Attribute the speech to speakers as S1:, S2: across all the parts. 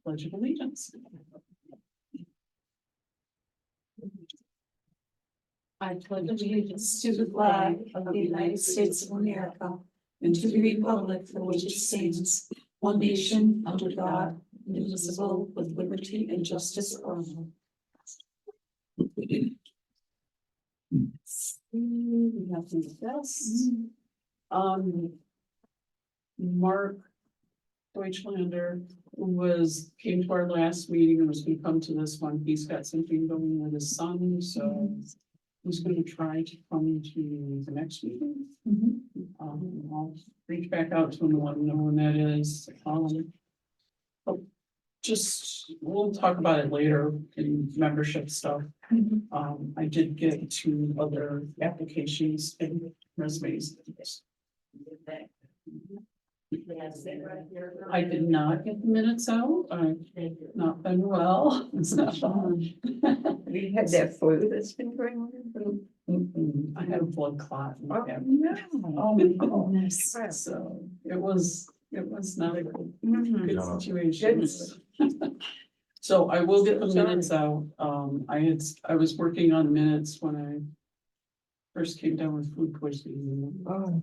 S1: Pledge of Allegiance. I pledge allegiance to the flag of the United States of America and to the republic for which it stands, one nation under God, indivisible, with liberty and justice for all. We have some else. Mark Deutschlander, who came to our last meeting and was gonna come to this one. He's got something going with his son, so he's gonna try to come to the next meeting. I'll reach back out to him and let him know when that is. We'll talk about it later in membership stuff. I did get 2 other applications and resumes. I did not get the minutes out. I've not been well. It's not fun.
S2: We had that flu that's been going on.
S1: I had a blood clot.
S2: Oh, no.
S1: Oh my goodness. So it was not a good situation. So I will get the minutes out. I was working on minutes when I first came down with food poisoning.
S2: Oh,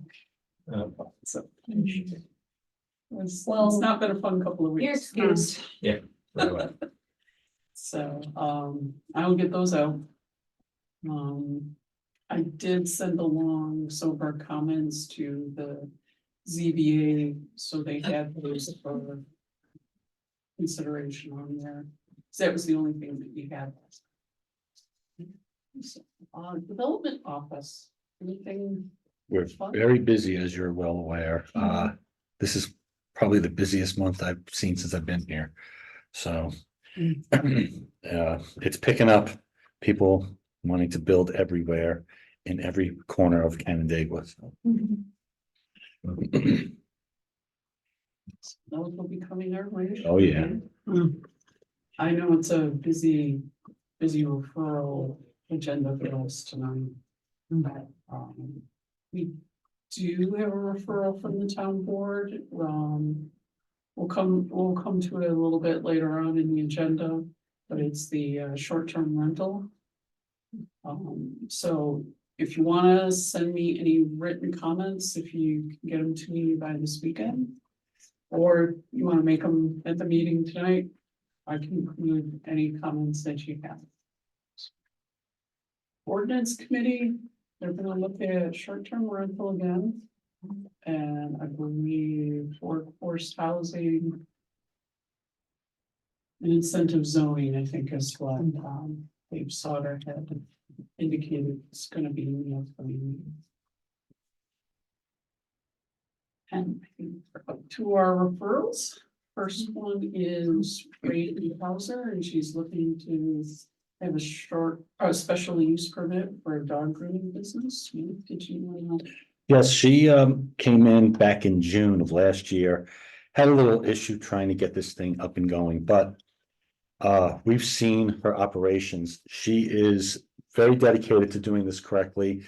S1: So it's not been a fun couple of weeks.
S2: you're excused.
S1: So, I will get those out. I did send along some of our comments to the ZBA, so they had those for consideration on there. So that was the only thing that you had. So, development office, anything?
S3: We're very busy, as you're well aware. This is probably the busiest month I've seen since I've been here. So it's picking up, people wanting to build everywhere in every corner of Canandaigua. So.
S1: Those will be coming our way.
S3: Oh, yeah.
S1: I know it's a busy referral agenda for us tonight. But, we do have a referral from the town board. We'll come to it a little bit later on in the agenda, but it's the short-term rental. So if you want to send me any written comments, if you can get them to me by this weekend, or you want to make them at the meeting tonight, I can include any comments that you have. Ordinance committee, they're gonna look at short-term rental again. And I believe workforce housing. And incentive zoning, I think is what, Dave Sauter had indicated it's gonna be in the upcoming meeting. And I think we're up to our referrals. First one is Brady Hauser, and she's looking to have a special use permit for a dog grooming business. Did you want to?
S3: Yes, she came in back in June of last year, had a little issue trying to get this thing up and going, but we've seen her operations. She is very dedicated to doing this correctly.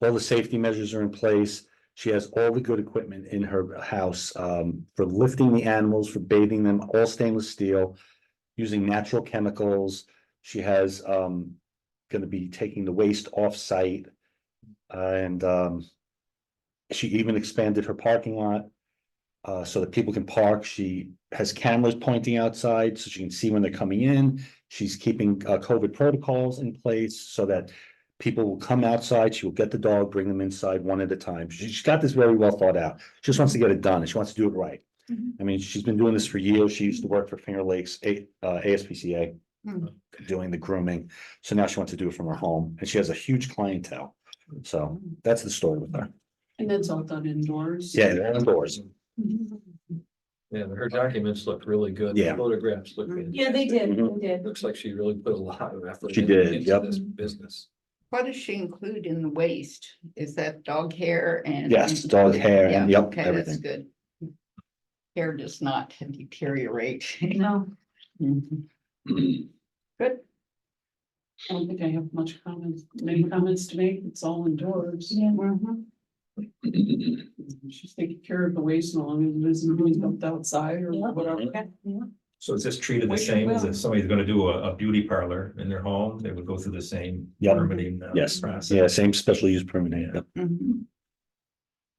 S3: All the safety measures are in place. She has all the good equipment in her house for lifting the animals, for bathing them, all stainless steel, using natural chemicals. She has going to be taking the waste off site, and she even expanded her parking lot so that people can park. She has cameras pointing outside so she can see when they're coming in. She's keeping COVID protocols in place so that people will come outside. She will get the dog, bring them inside one at a time. She's got this very well thought out. She just wants to get it done and she wants to do it right. I mean, she's been doing this for years. She used to work for Finger Lakes ASPCA, doing the grooming. So now she wants to do it from her home, and she has a huge clientele. So that's the story with her.
S1: And that's all done indoors.
S3: Yeah, they're indoors.
S4: Yeah, her documents look really good.
S3: Yeah.
S4: Photographs look.
S2: Yeah, they did,
S3: Mhm.
S2: they did.
S4: Looks like she really put a lot of effort.
S3: She did,
S4: into
S3: yep.
S4: This business.
S2: What does she include in the waste? Is that dog hair and?
S3: Yes, dog hair and
S2: Yeah,
S3: yep,
S2: okay, that's
S3: everything.
S2: good. Hair does not deteriorate.
S1: No,
S2: Mhm. Good.
S1: I don't think I have many comments to make. It's all indoors.
S2: Mhm.
S1: She's taking care of the waste as long as it isn't being dumped outside or
S2: Yeah.
S1: whatever.
S2: Yeah.
S4: So is this treated the
S1: Wait,
S4: same as
S1: well-
S4: if somebody's gonna do a beauty parlor in their home, they would go through the same
S3: Yep.
S4: permitting
S3: Yes,
S4: process?
S3: yeah, same special use permit. Yep.
S2: Mhm.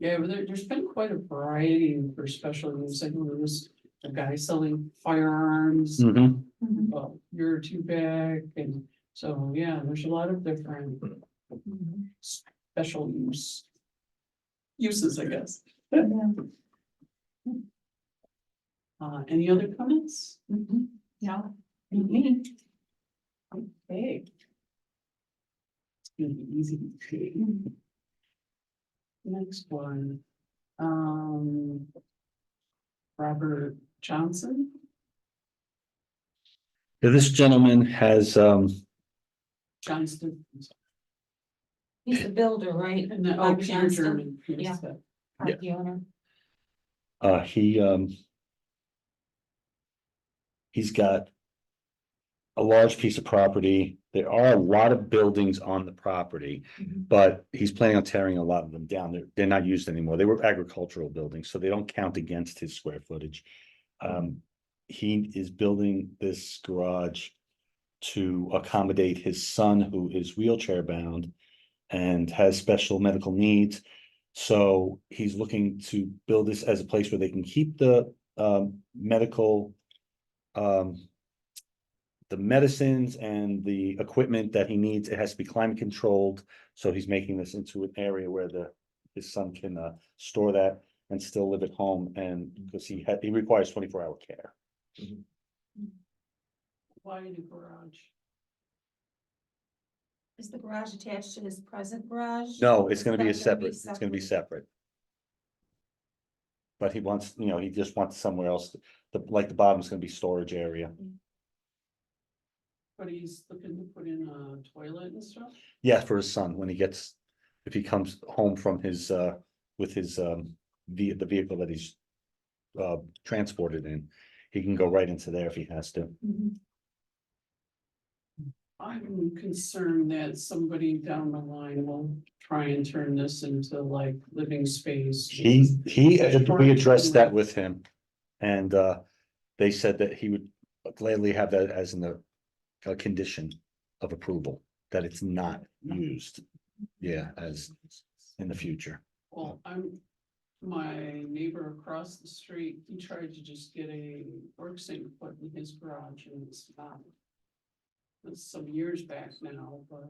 S1: Yeah, but there's been quite a variety for special use. I know there was a guy selling firearms,
S3: Mhm.
S1: a year or two back, and so, yeah, there's a lot of different special uses, I guess. Any other comments?
S2: No.
S1: Okay. It's gonna be easy. Next one. Robert Johnson.
S3: Yeah, this gentleman has,
S1: Johnston.
S5: He's the builder, right?
S1: And then, oh,
S5: Robert
S1: Peter
S5: Johnston.
S1: German. yes,
S5: Yeah.
S1: that-
S5: Property owner.
S3: he, he's got a large piece of property. There are a lot of buildings on the property,
S5: Mhm.
S3: but he's planning on tearing a lot of them down. They're not used anymore. They were agricultural buildings, so they don't count against his square footage. He is building this garage to accommodate his son, who is wheelchair bound and has special medical needs. So he's looking to build this as a place where they can keep the medical the medicines and the equipment that he needs. It has to be climate controlled. So he's making this into an area where his son can store that and still live at home, and because he requires 24-hour care.
S1: Why in a garage?
S5: Is the garage attached to his present garage?
S3: No, it's gonna be a
S5: Is that
S3: separate, it's gonna be separate. But he wants, he just wants somewhere else, like the bottom's gonna be storage area.
S1: But he's looking to put in a toilet and stuff?
S3: Yeah, for his son, if he comes home from his, with his, the vehicle that he's transported in, he can go right into there if he has to.
S5: Mhm.
S1: I'm concerned that somebody down the line will try and turn this into like living space.
S3: We addressed that with him. And, they said that he would gladly have that as a condition of approval, that it's not used. Yeah, as in the future.
S1: Well, my neighbor across the street, he tried to just get a work sink put in his garage and it's not. That's some years back now, but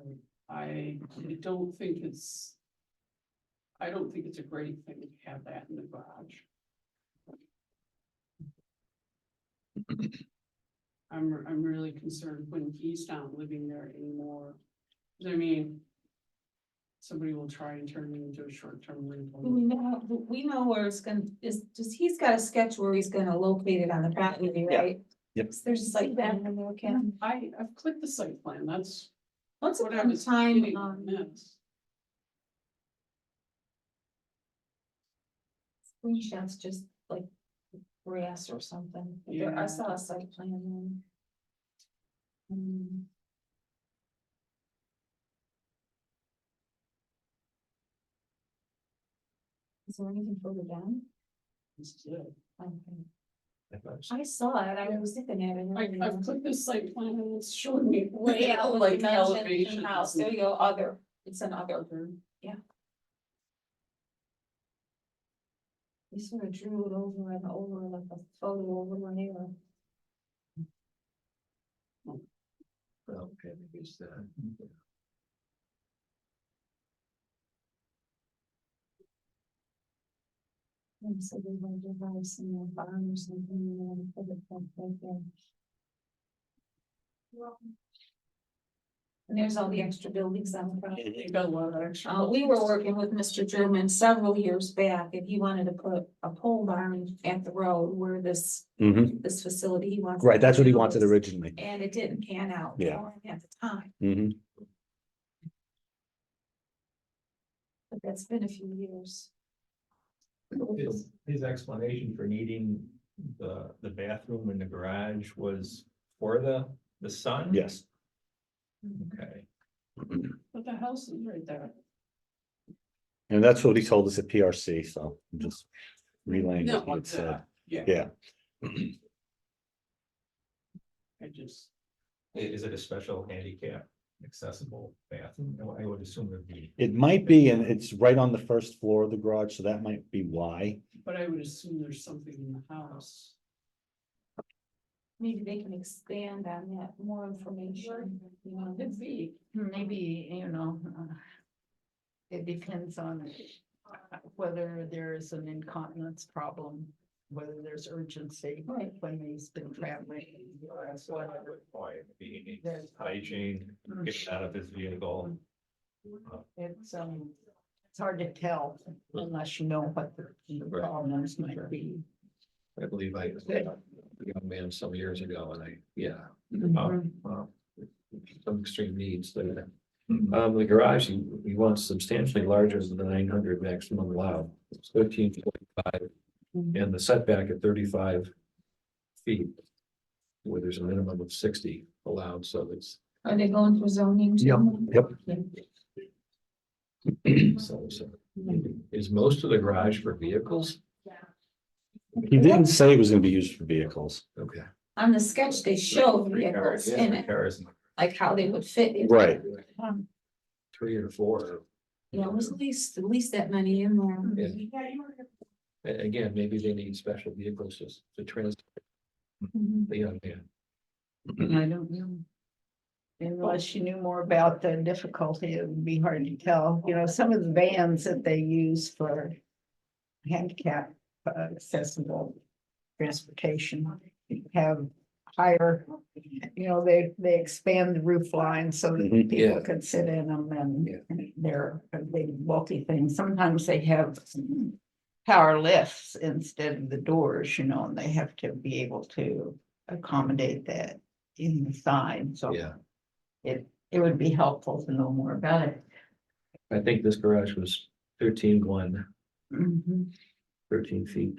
S1: I don't think it's. I don't think it's a great thing to have that in the garage. I'm really concerned when he's not living there anymore. 'Cause I mean. Somebody will try and turn it into a short-term rental.
S5: We know where it's gonna, he's got a sketch where he's gonna locate it on the property,
S3: Yeah.
S5: right?
S3: Yep.
S5: There's a site plan in there, Ken.
S1: I've clicked the site plan, that's
S5: Once
S1: what I
S5: upon a
S1: was
S5: time,
S1: getting from this.
S5: screenshots just like grass or something.
S1: Yeah.
S5: I saw a site plan then. Is there anything further down?
S1: This is it.
S5: Okay. I saw it, I was looking at it.
S1: I've clicked this site plan and it's showing me.
S5: Way out,
S1: like
S5: like
S1: elevation
S5: house, there you go, other, it's an other.
S1: Okay.
S5: You sort of drew it over and over like a photo overlay or.
S4: Okay, I guess that.
S5: And so they might have some barn or something, and then put it back right there. And there's all the extra buildings on the property.
S1: You got a lot of extra.
S5: We were working with Mr. German several years back, and he wanted to put a pole barn at the road where this facility he wants.
S3: Right, that's what he
S5: to
S3: wanted
S5: build.
S3: originally.
S5: And it didn't pan out.
S3: Yeah.
S5: At the time,
S3: Mhm.
S5: but that's been a few years.
S4: His explanation for needing the bathroom in the garage was for the son?
S3: Yes.
S4: Okay.
S1: But the house is right there.
S3: And that's what he told us at PRC, so I'm just relaying
S1: No,
S3: what he had said.
S1: yeah.
S3: Yeah.
S1: I just,
S4: Is it a special handicap accessible bathroom? No, I would assume it'd be.
S3: It might be, and it's right on the first floor of the garage, so that might be why.
S1: but I would assume there's something in the house.
S5: Maybe they can expand on that, more information, you know.
S2: Could be, maybe, it depends on whether there's an incontinence problem, whether there's urgency,
S5: Right.
S2: when he's been traveling.
S4: That's what I would point, being
S2: There's-
S4: hygiene, getting out of his vehicle.
S2: It's hard to tell unless you know what the problems might be.
S6: I believe I, was a young man some years ago, and some extreme needs, but the garage, he wants substantially larger than the 900 maximum allowed. It's 1345, and the setback at 35 feet, where there's a minimum of 60 allowed, so it's,
S5: Are they going through zoning? too?
S6: so, is most of the garage for vehicles?
S3: He didn't say it was gonna be used for vehicles.
S6: Okay.
S5: On the sketch, they show
S4: Three cars,
S5: vehicles in
S4: three
S5: it,
S4: cars.
S5: like how they would fit. in.
S3: Right.
S6: 3 or 4.
S5: Yeah, it was at least that many in there.
S6: Again, maybe they need special vehicles just to transport
S5: Mhm.
S6: the young man.
S2: I don't know. Unless you knew more about the difficulty, it would be hard to tell. Some of the vans that they use for handicap accessible transportation have higher, they expand the roof line so that
S3: Mhm.
S2: people
S6: Yeah.
S2: can sit in them and they're a big bulky thing. Sometimes they have power lifts instead of the doors, and they have to be able to accommodate that in the side, so.
S6: Yeah,
S2: It would be helpful to know more about it.
S6: I think this garage was 13.1,
S2: Mhm.
S6: 13 feet.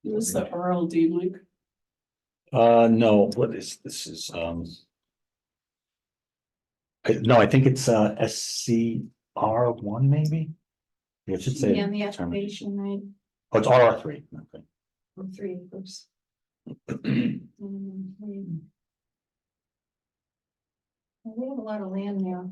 S1: Was the RLD, Mike?
S3: No, what is, this is, no, I think it's, SCR1 maybe? Yeah, it should say.
S5: Yeah, the
S3: determined.
S5: application, right,
S3: Oh, it's RR3, okay.
S5: from 3 acres. We have a lot of land there.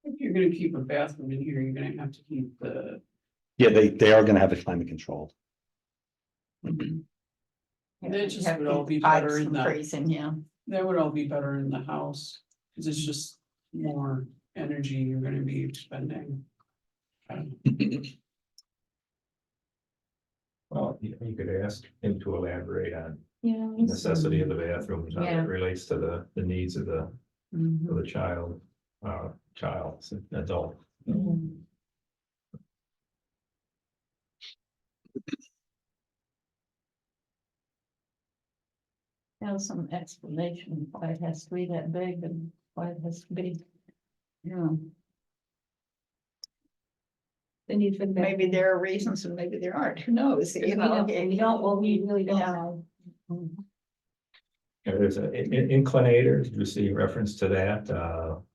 S1: If you're gonna keep a bathroom in here, you're gonna have to keep the,
S3: Yeah, they are gonna have it climate controlled.
S1: That just
S2: Have
S1: would all
S2: these
S1: be better
S2: pipes
S1: in
S2: and
S1: the-
S2: freezing, yeah.
S1: that would all be better in the house, cause it's just more energy you're gonna be expending.
S4: Well, you could ask him to elaborate on
S5: Yeah.
S4: the necessity of the bathroom, how
S2: Yeah.
S4: it relates to the needs of the
S2: Mhm.
S4: child, adult.
S2: Mhm. Have some explanation why it has to be that big and why it has to be. Yeah,
S5: The need for the.
S2: maybe there are reasons and maybe there aren't, who knows,
S5: We don't, well, we really don't
S2: Yeah.
S5: know.
S4: There's an inclinator, did you see reference to that?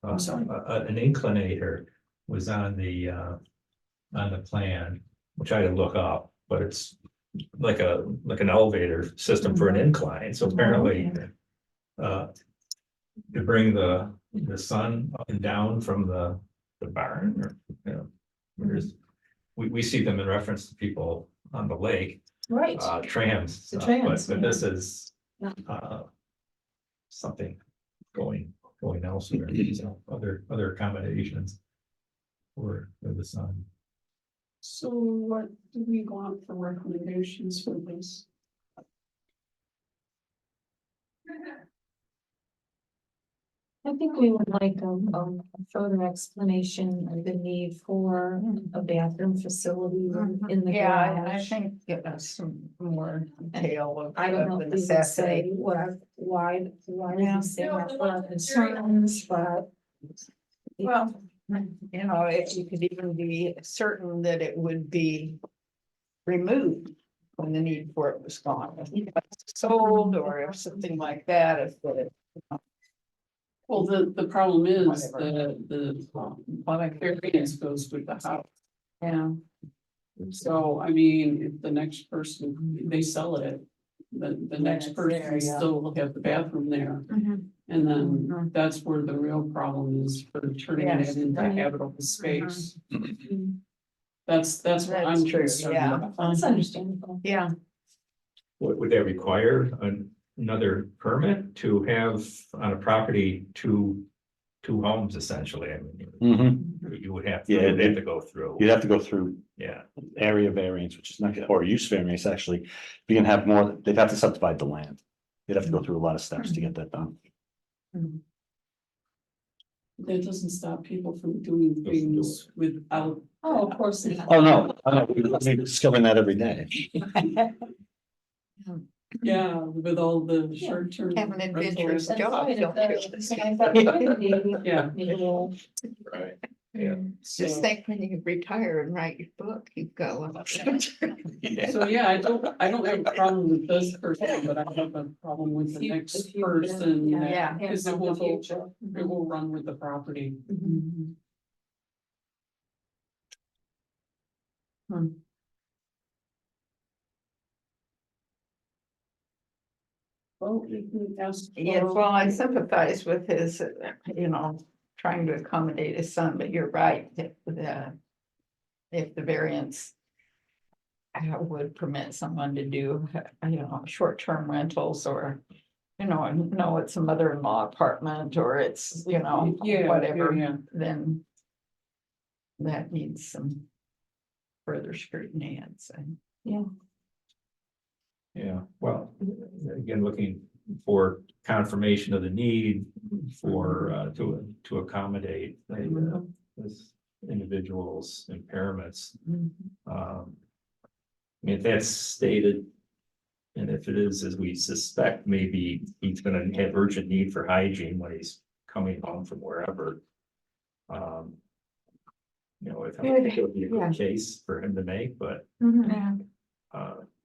S1: I'm sorry.
S4: An inclinator was on the plan, which I had to look up, but it's like an elevator system for an incline, so apparently to bring the sun up and down from the barn, or, we see them in reference to people on the lake,
S5: Right,
S4: trams.
S5: The trams,
S4: But this is
S5: Yeah.
S4: something going elsewhere, so other accommodations for the sun.
S1: So what do we want for recommendations for this?
S5: I think we would like a further explanation of the need for a bathroom facility in the
S2: Yeah, I
S5: garage.
S2: think give us some more detail of.
S5: I don't know
S2: of
S5: if
S2: the
S5: we would
S2: necessity.
S5: say why
S2: Yeah.
S5: we say that's what our concerns, but.
S2: Well, if you could even be certain that it would be removed when the need for it was gone. If it was sold or if something like that, if the
S1: Well, the problem is
S2: Whatever.
S1: the variance goes with the house.
S2: Yeah.
S1: So, I mean, if the next person, they sell it, the next
S2: it's
S1: person
S2: there, yeah.
S1: still will have the bathroom there. And then that's where the real problem is for turning
S2: Yes,
S1: it into
S2: right.
S1: habitable space.
S5: Mm,
S1: That's what
S2: That's
S1: I'm
S2: true,
S1: concerned
S2: yeah.
S1: about.
S5: That's understandable.
S2: Yeah,
S4: Would that require another permit to have on a property two homes essentially? I mean,
S3: Mhm.
S4: you would have,
S3: Yeah,
S4: you would have to go through,
S3: You'd have to go through
S4: yeah.
S3: area variance, which is not, or use variance, actually. If you can have more, they'd have to subdivide the land. They'd have to go through a lot of steps to get that done.
S1: That doesn't stop people from doing things without.
S5: Oh, of course. not.
S3: Oh, no, we're discovering that every day.
S1: Yeah, with all the short-term.
S2: Have an adventurous
S1: rentals.
S2: job.
S1: Yeah.
S4: Right. Yeah.
S2: just
S1: So,
S2: think when you retire and write your book, you've got one.
S1: so yeah, I don't have a problem with this person, but I have a problem with the next person.
S2: Yeah.
S1: Because it will run with the property. Well, we can ask.
S2: Yes, well, I sympathize with his, trying to accommodate his son, but you're right, if the variance would permit someone to do, short-term rentals or, no, it's a mother-in-law apartment or it's,
S1: Yeah,
S2: whatever,
S1: yeah.
S2: then that needs some further scrutiny, I'd say.
S4: Yeah, well, again, looking for confirmation of the need for, to accommodate this individual's impairments. I mean, if that's stated, and if it is, as we suspect, maybe he's gonna have urgent need for hygiene when he's coming home from wherever. I think it would be a
S2: Yeah.
S4: good case for him to make, but,
S2: Yeah.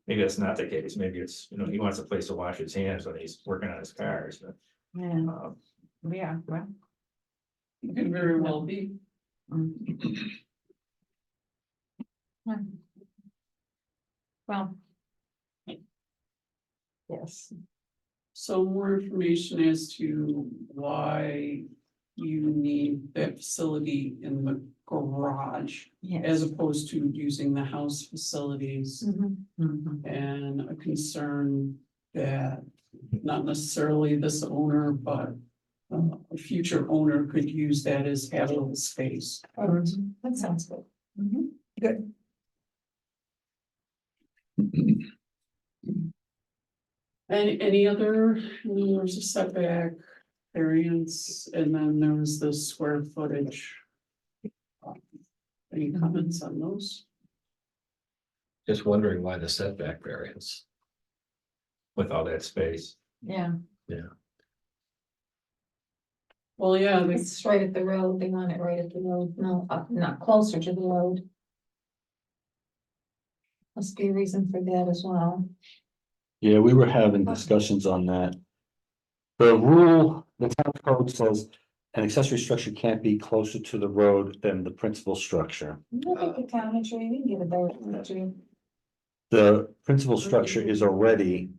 S4: maybe that's not the case. Maybe it's, he wants a place to wash his hands when he's working on his cars, but,
S2: Yeah, yeah, well.
S1: It could very well be.
S2: Well. Yes.
S1: So more information as to why you need that facility in the garage as opposed to using the house facilities. And a concern that not necessarily this owner, but a future owner could use that as habitable space.
S5: That sounds good.
S2: Good.
S1: And any other, there's a setback variance, and then there was the square footage. Any comments on those?
S6: Just wondering why the setback variance.
S4: with all that space.
S2: Yeah.
S1: Well, yeah,
S5: It's right at the road. They want it right at the road, no, not closer to the road. Must be a reason for that as well.
S3: Yeah, we were having discussions on that. The rule, the town code says an accessory structure can't be closer to the road than the principal structure.
S5: Look at the county tree, we can get a better tree.
S3: The principal structure is already,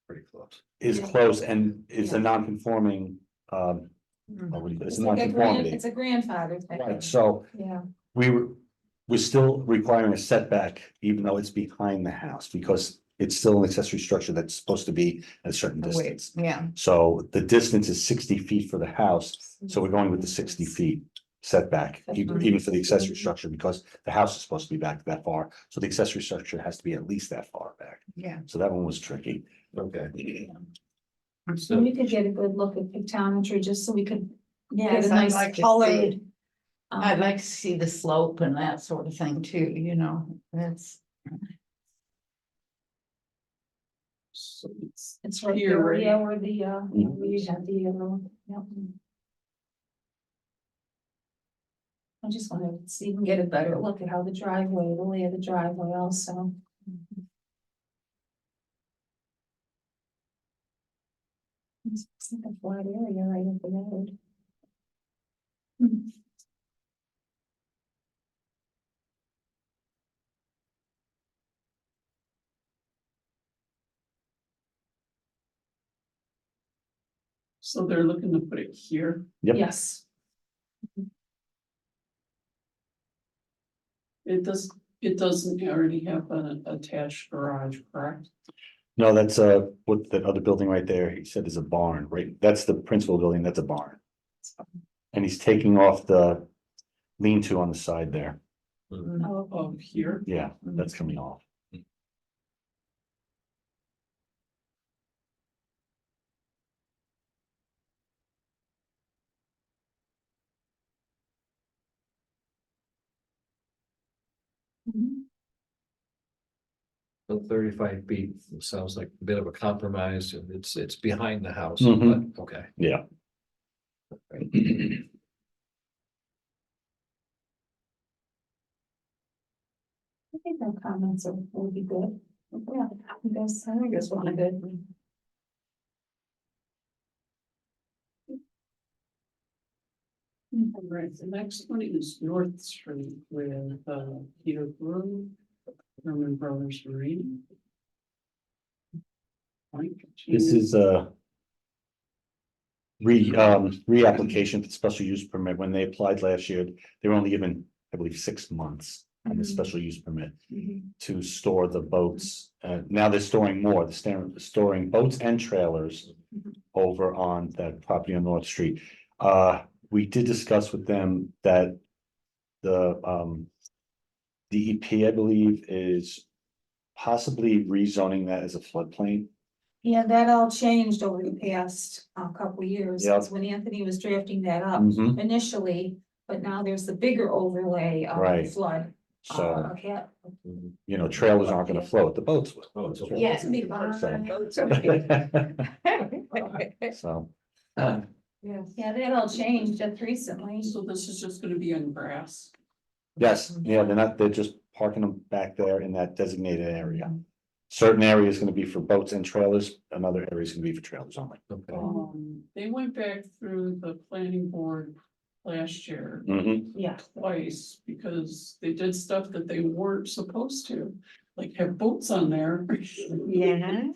S6: Pretty close.
S3: is close and it's a non-conforming, it's a non-conformity.
S5: It's a grandfather thing.
S3: Right, so
S5: Yeah,
S3: we're still requiring a setback, even though it's behind the house, because it's still an accessory structure that's supposed to be at a certain distance.
S2: Yeah.
S3: So the distance is 60 feet for the house, so we're going with the 60 feet setback, even for the accessory structure, because the house is supposed to be back that far. So the accessory structure has to be at least that far back.
S2: Yeah.
S3: So that one was tricky.
S6: Okay.
S5: so we could get a good look at pictometry, just so we could get
S2: Yes,
S5: a
S2: I'd
S5: nice
S2: like to see
S5: colored.
S2: it. I'd like to see the slope and that sort of thing too, that's.
S1: so
S5: It's right
S1: here,
S5: there,
S1: right?
S5: yeah, where the, where you have the, yep. I just wanted to see, and get a better look at how the driveway, the lay of the driveway also. It's like a flat area right at the road.
S1: So they're looking to put it here.
S3: Yep.
S5: Yes,
S1: It doesn't already have an attached garage, correct?
S3: No, that's what that other building right there, he said is a barn, right? That's the principal building, that's a barn. And he's taking off the lean-to on the side there.
S1: Of here.
S3: Yeah, that's coming off.
S6: So 35 feet sounds like a bit of a compromise, and it's behind the house,
S3: Mhm.
S6: but, okay.
S3: Yeah.
S5: I think our comments will be good. Yeah, I think it's one good.
S1: All right, the next one is North Street with Peter Brew, Herman Brothers Marine.
S3: This is a reapplication for the special use permit. When they applied last year, they were only given, I believe, 6 months on the special use permit to store the boats. Now they're storing more, they're storing boats and trailers over on that property on North Street. We did discuss with them that the DEP, I believe, is possibly rezoning that as a floodplain.
S5: Yeah, that all changed over the past couple years.
S3: Yep.
S5: It's when Anthony was drafting that up
S3: Mhm.
S5: initially, but now there's the bigger overlay of the
S3: Right.
S5: flood.
S3: So,
S5: Yeah.
S3: you know, trailers aren't gonna float, the boats will.
S6: Oh, it's okay.
S5: Yeah, it's be fine.
S3: So,
S2: Yes.
S5: Yeah, that all changed just recently.
S1: So this is just gonna be on grass.
S3: yes, yeah, they're just parking them back there in that designated area. Certain areas gonna be for boats and trailers, another area is gonna be for trailers only.
S6: Okay.
S1: They went back through the planning board last year
S3: Mhm.
S5: Yeah.
S1: twice because they did stuff that they weren't supposed to, like have boats on there.
S2: Yeah.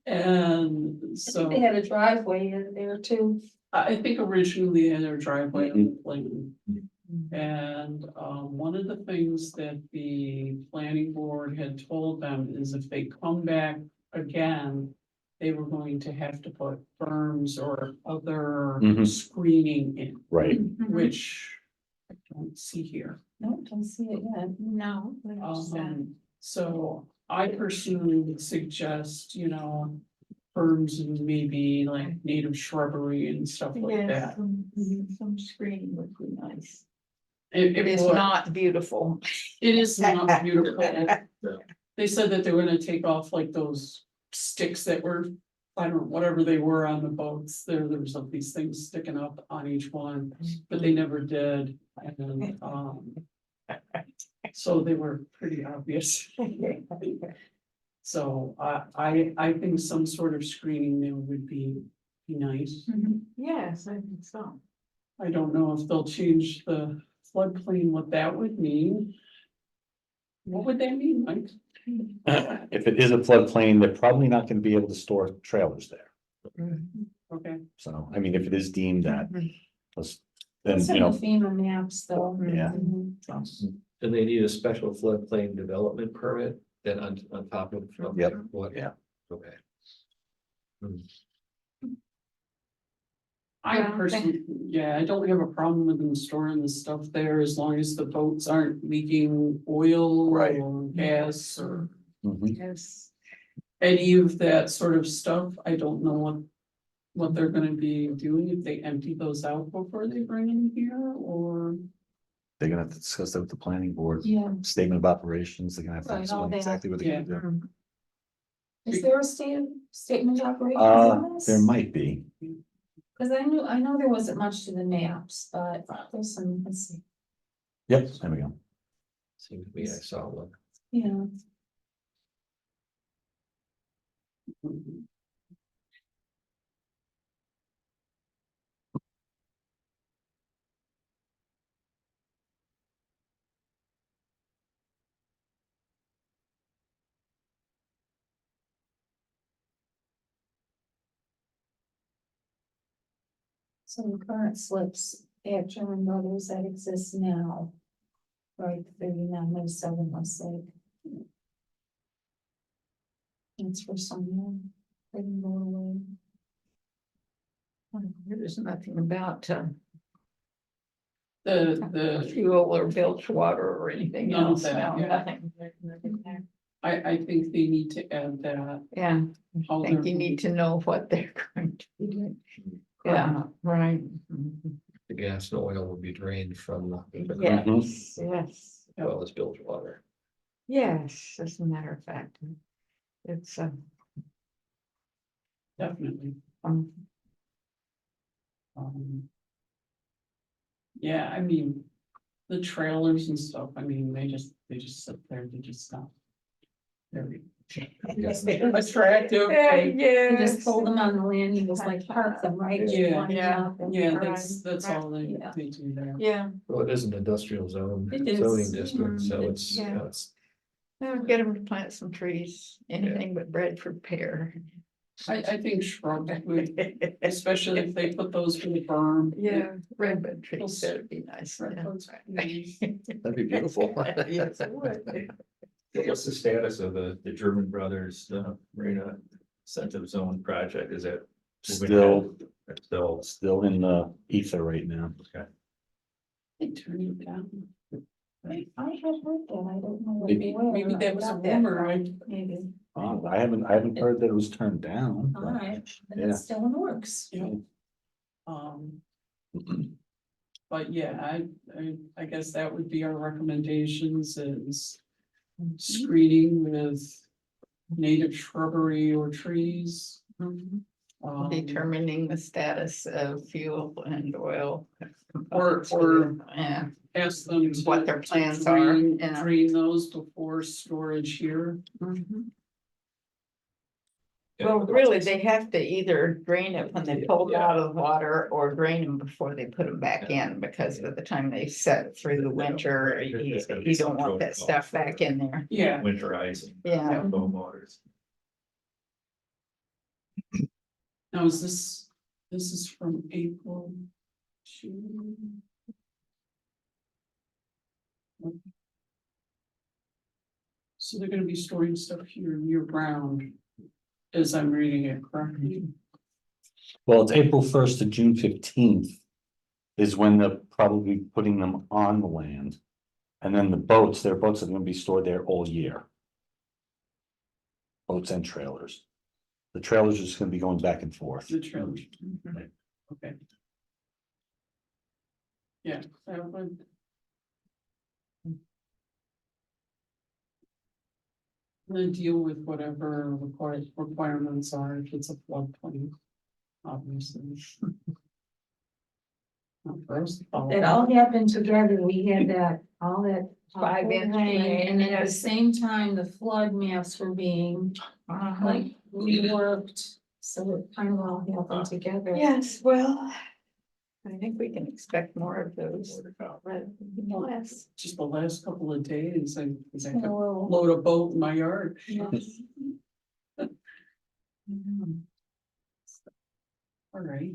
S1: And
S5: I
S1: so
S5: think they had a driveway in there too.
S1: I think originally they had their driveway on the plan.
S3: Mm-hmm.
S1: And one of the things that the planning board had told them is if they come back again, they were going to have to put berms or other
S3: Mhm.
S1: screening in,
S3: Right,
S1: which I don't see here.
S5: No, don't see it yet.
S2: No.
S1: So I personally would suggest, you know, berms and maybe like native shrubbery and stuff like
S2: Yes,
S1: that.
S2: some screening would be nice.
S1: It
S2: It is
S1: would.
S2: not beautiful.
S1: It is not beautiful. They said that they were gonna take off like those sticks that were, I don't know, whatever they were on the boats. There was like these things sticking up on each one, but they never did. And, so they were pretty obvious. So I think some sort of screening there would be nice.
S2: Yes, I think so.
S1: I don't know if they'll change the floodplain, what that would mean. What would that mean, Mike?
S3: if it is a floodplain, they're probably not gonna be able to store trailers there.
S1: Okay,
S3: So, I mean, if it is deemed that, then,
S5: It's
S3: you
S5: in the
S3: know,
S5: FEMA maps though.
S3: yeah.
S5: Mhm.
S6: And they need a special floodplain development permit then on top of.
S3: Yep.
S6: What?
S3: Yeah.
S6: Okay.
S1: I
S2: Yeah,
S1: personally, yeah, I don't have a problem with them storing the stuff there as long as the boats aren't leaking oil
S3: Right.
S1: or gas or
S3: Mhm.
S2: Yes.
S1: any of that sort of stuff. I don't know what they're gonna be doing, if they empty those out before they bring them here, or.
S3: They're gonna have to discuss that with the planning board.
S5: Yeah.
S3: Statement of operations, they're gonna have to
S5: Right, all
S3: explain
S5: that.
S3: exactly what they're gonna do.
S5: Is there a statement of operations on this?
S3: There might be.
S5: Cause I know there wasn't much to the maps, but there's some, let's see,
S3: Yep, there we go.
S6: Seems to me I saw one.
S5: yeah. So the current slips at German Brothers that exist now. Right, 3907 Westlake. It's for someone. They can go away.
S2: There's nothing about
S1: The,
S2: fuel or bilge water or anything
S1: None of
S2: else.
S1: that,
S2: No,
S1: yeah.
S2: nothing. Nothing there.
S1: I think they need to add that.
S2: Yeah,
S1: how
S2: I think
S1: they're
S2: you need to know what they're going to be doing. Yeah, right. Mhm.
S6: The gas and oil will be drained from the
S2: Yes, yes,
S6: well as bilge water.
S2: yes, as a matter of fact. It's
S1: Definitely.
S2: um,
S1: Um, Yeah, I mean, the trailers and stuff, I mean, they just sit there, they just stop. Very attractive.
S5: He just pulled them on the land, he was like, park them right. where you
S1: Yeah.
S5: want them
S2: Yeah.
S5: up and-
S1: Yeah,
S2: Right,
S1: that's all they,
S5: Yeah.
S1: they do there.
S2: Yeah,
S6: Well, it is an industrial zone,
S5: It is.
S6: zoning district, so
S2: Mhm.
S6: it's,
S2: Yeah.
S6: you know, it's.
S2: get them to plant some trees, anything but Bradford pear.
S1: I think shrubs would, especially if they put those in the berm.
S2: Yeah, redbud trees, that'd be nice. yeah.
S1: Redbuds,
S6: That'd be beautiful.
S2: Yes, it would.
S4: What's the status of the German Brothers, Marina Incentive Zone project? Is it?
S3: Still,
S4: Still,
S3: still in the ether right now.
S1: They turn it down.
S5: I have heard that, I don't know.
S3: Maybe-
S5: where
S1: maybe that
S5: I
S1: was a
S5: got that
S1: rumor,
S5: from, Maybe,
S3: I haven't heard that it was turned down.
S5: all
S3: but-
S5: right, and
S3: Yeah.
S5: it's still in the works.
S1: Yeah. But yeah, I guess that would be our recommendations is screening with native shrubbery or trees.
S2: Mhm.
S1: um,
S2: Determining the status of fuel and oil.
S1: Or-
S2: Yeah,
S1: Ask them to.
S2: what their
S1: to
S2: plans are,
S1: drain-
S2: yeah.
S1: Drain those before storage here.
S2: mhm. Well, really, they have to either drain it when they pull them out of the water or drain them before they put them back in, because by the time they set through the winter, you don't want that stuff back in there.
S1: Yeah.
S4: winterizing.
S2: Yeah.
S4: Boat motors.
S1: Now, this is from April to. So they're gonna be storing stuff here year round, as I'm reading it correctly.
S3: Well, it's April 1st to June 15th. Is when they're probably putting them on the land. And then their boats are gonna be stored there all year. Boats and trailers. The trailers are just gonna be going back and forth.
S1: The trailers. Okay. Yeah, that would. And then deal with whatever requirements are, if it's a floodplain, obviously. Not first,
S5: It all happened together, we had that, all that.
S2: 5-inch rain,
S5: And at the
S2: yes.
S5: same time, the flood maps were being like reworked, so it kind of all happened together.
S2: Yes, well, I think we can expect more of those. Yes.
S1: just the last couple of days, I could
S5: Well,
S1: load a boat in my yard.
S5: yes.
S1: All right.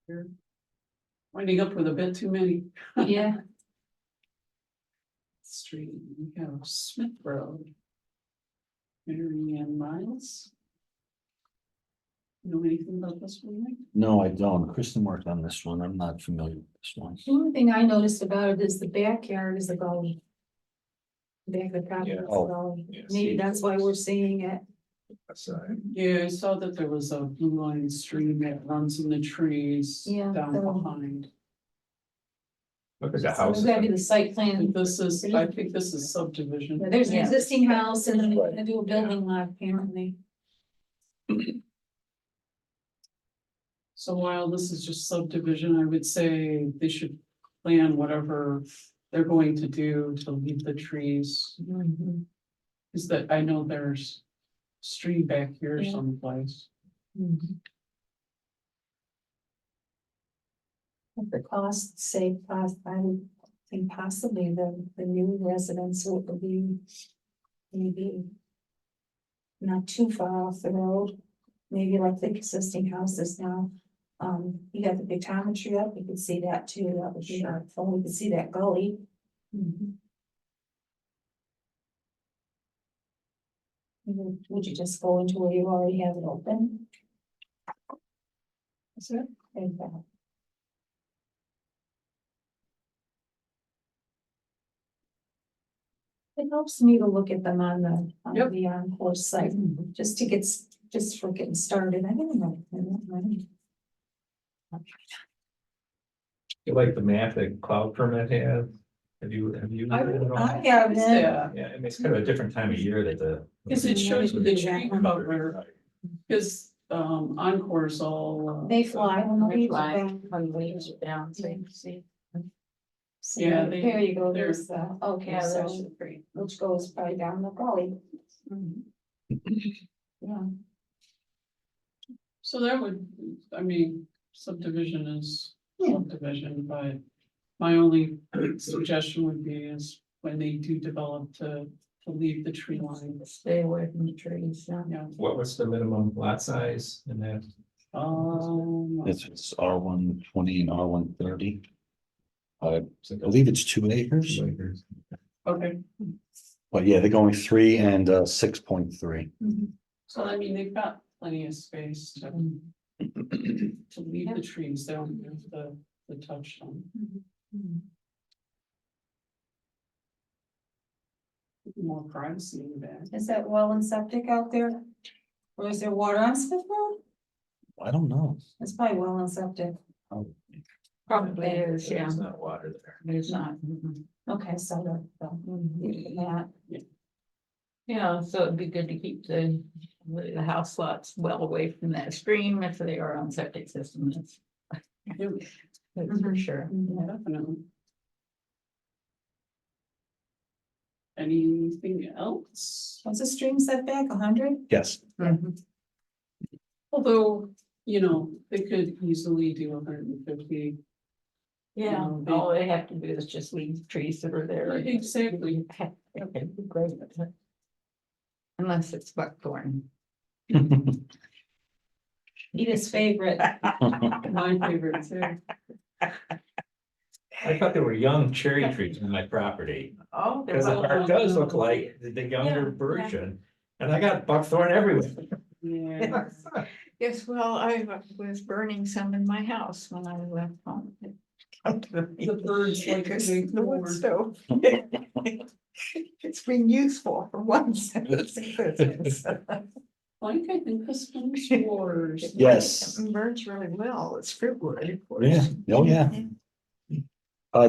S1: Here. Winding up with a bit too many.
S5: Yeah,
S1: Street, we have Smith Road. Mary Ann Miles. Know anything about this one, Mike?
S3: No, I don't. Kristen worked on this one. I'm not familiar with this one.
S5: the only thing I noticed about it is the backyard is a gully. Back of the property is a
S3: Oh,
S5: gully,
S4: yes.
S5: maybe that's why we're seeing it.
S1: Yeah, I saw that there was a blue line stream that runs in the trees
S5: Yeah,
S1: down
S5: so-
S1: behind.
S4: Look at the
S5: So
S4: house.
S5: there's gotta be the site
S1: I
S5: plan.
S1: think this is, I think this is subdivision.
S5: Yeah, there's an
S2: Yeah.
S5: existing house and then they're gonna do a building lot apparently.
S1: So while this is just subdivision, I would say they should plan whatever they're going to do to leave the trees. Is that, I know there's stream back here
S5: Yeah.
S1: someplace.
S5: If the cost sake, I would think possibly the new residents will be maybe not too far off the road, maybe like the existing houses now. You got the big tree up, you could see that too, that would be helpful, we could see that gully. Would you just go into where you already have it open? Is it? There you go. It helps me to look at them on
S1: Yep.
S5: the Encore site, just to get, just for getting started, I don't know.
S4: You like the map that Cloud Permit has? Have you?
S1: I
S4: looked at it all?
S5: I have it.
S1: Yeah,
S4: Yeah, I mean, it's kind of a different time of year that the.
S1: because it shows you the tree cover, because, Encore's all.
S5: They fly when the
S2: They
S5: leaves
S2: fly
S5: are down.
S2: when the leaves are down, so you can see.
S5: So
S1: Yeah,
S5: there you go,
S1: they're-
S5: there's okay,
S2: Yeah,
S5: so,
S2: those are pretty.
S5: which goes probably down the gully. Yeah.
S1: So that would, I mean, subdivision is subdivision, but my only suggestion would be is when they do develop to leave the tree line.
S2: Stay away from the trees, yeah.
S1: Yeah.
S4: What was the minimum lot size in that?
S3: It's R120 and R130. I believe it's 2 acres,
S1: Okay,
S3: but yeah, they're going 3 and 6.3.
S1: so I mean, they've got plenty of space to leave the trees, they don't have the touch them. More privacy in the back.
S5: Is that well and septic out there? Or is there water on Smith Road?
S3: I don't know.
S5: It's probably well and septic.
S2: Probably is, yeah.
S4: There's not water there.
S2: There's not.
S5: Okay, so that,
S2: Yeah, so it'd be good to keep the house lots well away from that stream if they are on septic system, that's. That's for sure.
S1: Definitely. Anything else?
S5: what's the stream setback, 100?
S3: Yes,
S1: Although, you know, they could easily do 150.
S2: Yeah,
S1: No,
S2: all they have to do is just leave the trees that are there.
S1: Exactly.
S2: It'd be great. Unless it's buckthorn.
S5: Edith's favorite.
S1: My favorite too.
S4: I thought there were young cherry trees on my property,
S2: Oh.
S4: because the park does look like the younger
S5: Yeah,
S4: version, and I got buckthorn everywhere.
S1: Yeah.
S2: Yes, well, I was burning some in my house when I left home.
S1: The birds like
S2: Because
S1: big
S2: the wood
S1: corn.
S2: stove. It's been useful for once.
S1: Like, I think this one's yours.
S3: Yes.
S2: It burns really well, it's fruit wood, of course.
S3: Yeah, oh yeah.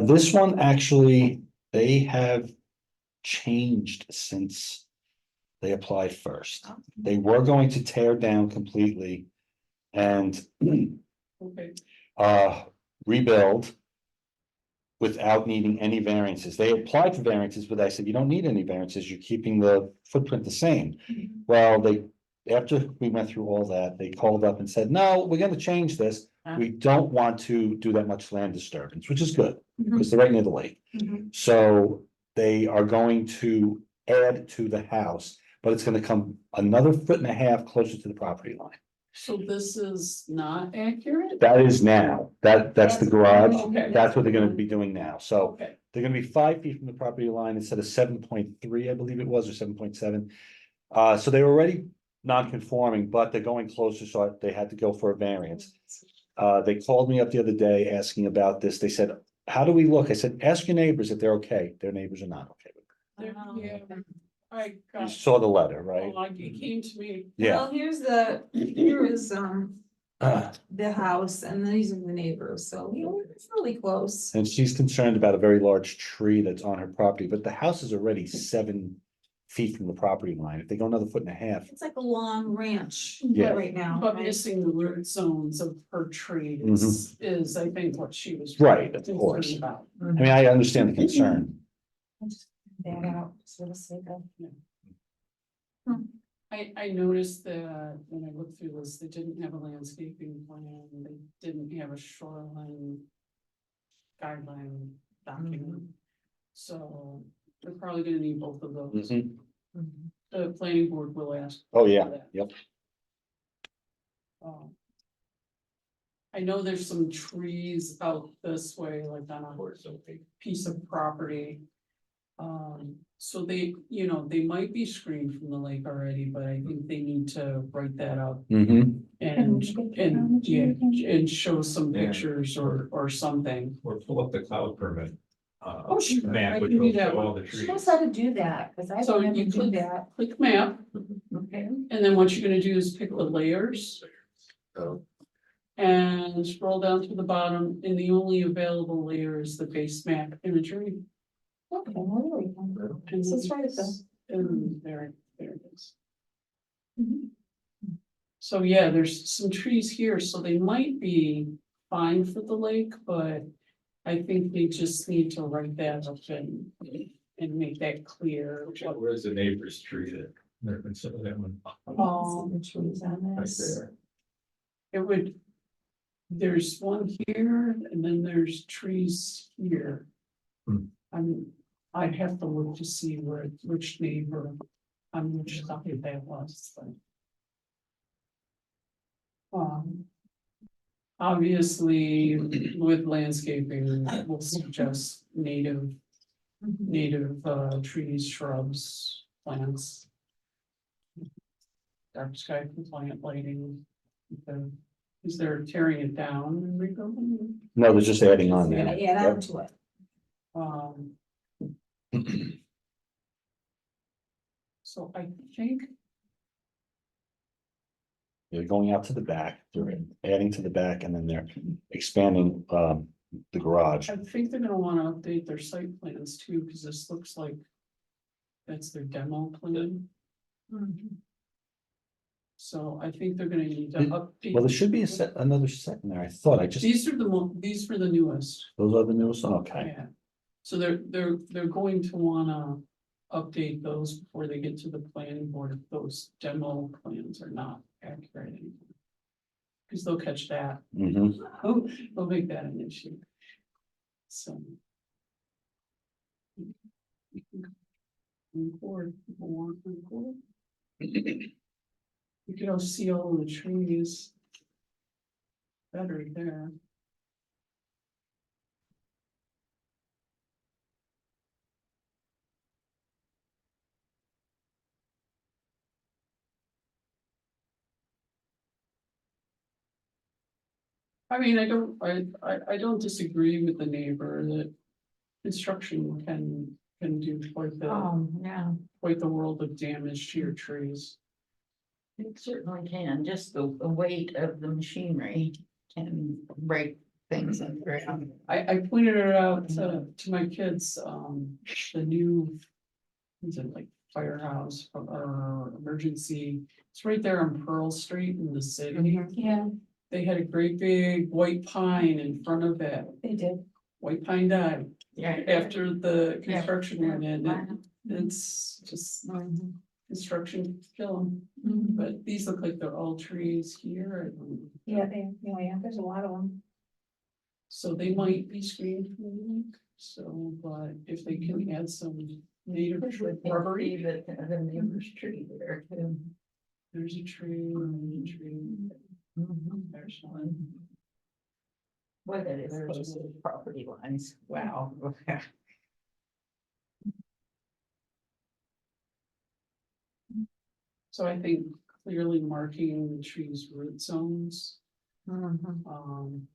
S3: This one actually, they have changed since they applied first. They were going to tear down completely and
S1: Okay,
S3: rebuild without needing any variances. They applied for variances, but I said, you don't need any variances, you're keeping the footprint the same. Well, after we went through all that, they called up and said, no, we're gonna change this. We don't want to do that much land disturbance, which is good, because they're right near the lake. So they are going to add to the house, but it's gonna come another 1.5 feet closer to the property line.
S1: so this is not accurate?
S3: That is now, that's the garage,
S1: Okay.
S3: that's what they're gonna be doing now, so.
S1: Okay,
S3: They're gonna be 5 feet from the property line instead of 7.3, I believe it was, or 7.7. So they were already non-conforming, but they're going closer, so they had to go for a variance. They called me up the other day asking about this. They said, how do we look? I said, ask your neighbors if they're okay. Their neighbors are not okay with
S1: there, yeah, I
S3: it. You
S1: got,
S3: saw the letter, right?
S1: oh, it came to me.
S3: Yeah.
S5: Well, here is, the house and these are the neighbors, so, you know, it's really close.
S3: And she's concerned about a very large tree that's on her property, but the house is already 7 feet from the property line. If they go another 1.5 feet.
S5: It's like a long ranch
S3: Yeah.
S5: right now.
S1: But
S5: right?
S1: missing the root zones of her trees is, I think, what she was.
S3: Right, of
S1: concerned
S3: course.
S1: about.
S3: I mean, I understand the concern.
S5: I'll just put that out, just for the sake of.
S1: I noticed that when I looked through this, they didn't have a landscaping plan, they didn't have a shoreline guideline document. So they're probably gonna need both of those
S3: Mhm.
S1: done. the planning board will ask.
S3: Oh, yeah,
S1: for that.
S3: yep.
S1: Um, I know there's some trees out this way, like on a piece of property. So they, you know, they might be screened from the lake already, but I think they need to write that out
S3: Mm-hmm.
S1: and, yeah, and show some
S4: Yeah.
S1: pictures or something.
S4: Or pull up the cloud permit.
S1: Oh, sure, I
S4: Map, which
S1: can do
S4: will
S1: that
S4: show all
S1: one.
S4: the
S5: She
S4: trees.
S5: knows how to do that, cause I
S1: So
S5: don't ever
S1: you
S5: do
S1: click,
S5: that.
S1: click map,
S2: Okay.
S1: and then what you're gonna do is pick the layers.
S6: Oh.
S1: And scroll down to the bottom, and the only available layer is the base map imagery.
S5: Okay, well, there we go. This is right at the-
S1: And there it is.
S5: Mhm.
S1: So yeah, there's some trees here, so they might be fine for the lake, but I think they just need to write that up and make that clear.
S4: Where's the neighbor's tree that, they're considering that one
S5: The trees on
S4: right
S5: this.
S4: there?
S1: It would, there's one here, and then there's trees here.
S4: Hmm.
S1: I'd have to look to see which neighbor, on which side that was, but. Obviously, with landscaping, we'll suggest native trees, shrubs, plants. Dark sky compliant lighting. Is there tearing it down and rebuilding?
S3: No, they're just adding on
S5: Yeah,
S3: there.
S5: add on to it.
S1: Um. So I think,
S3: They're going out to the back, they're adding to the back, and then they're expanding, the garage.
S1: I think they're gonna wanna update their site plans too, because this looks like. That's their demo plan, so I think they're gonna need to update.
S3: Well, there should be another set in there, I thought, I just,
S1: These are these were the newest,
S3: those are the newest, okay.
S1: yeah. So they're going to wanna update those before they get to the planning board if those demo plans are not accurate anymore. Cause they'll catch that,
S3: Mm-hmm.
S1: they'll make that an issue. So. Record, people want to record. You can all see all the trees. Better there. I mean, I don't disagree with the neighbor that construction can do
S2: Yeah,
S1: quite the world of damage to your trees.
S2: it certainly can. Just the weight of the machinery can break things in the ground.
S1: I pointed it out to my kids, the new, is it like firehouse or emergency? It's right there on Pearl Street in the city.
S5: Yeah,
S1: They had a great big white pine in front of it.
S5: they did.
S1: White pine died
S2: Yeah.
S1: after the construction went in.
S2: Wow.
S1: It's just
S2: Mhm.
S1: construction kill them,
S5: Mhm.
S1: but these look like they're all trees here.
S5: Yeah, yeah, there's a lot of them.
S1: So they might be screened from the lake, so, but if they can add some native shrubbery,
S2: But the neighbor's tree there too.
S1: there's a tree, and a tree,
S2: Mhm.
S1: there's one.
S2: Boy, that is
S1: There's
S2: close to
S1: one.
S2: the property lines. Wow.
S1: So I think clearly marking the trees root zones,
S2: Mhm.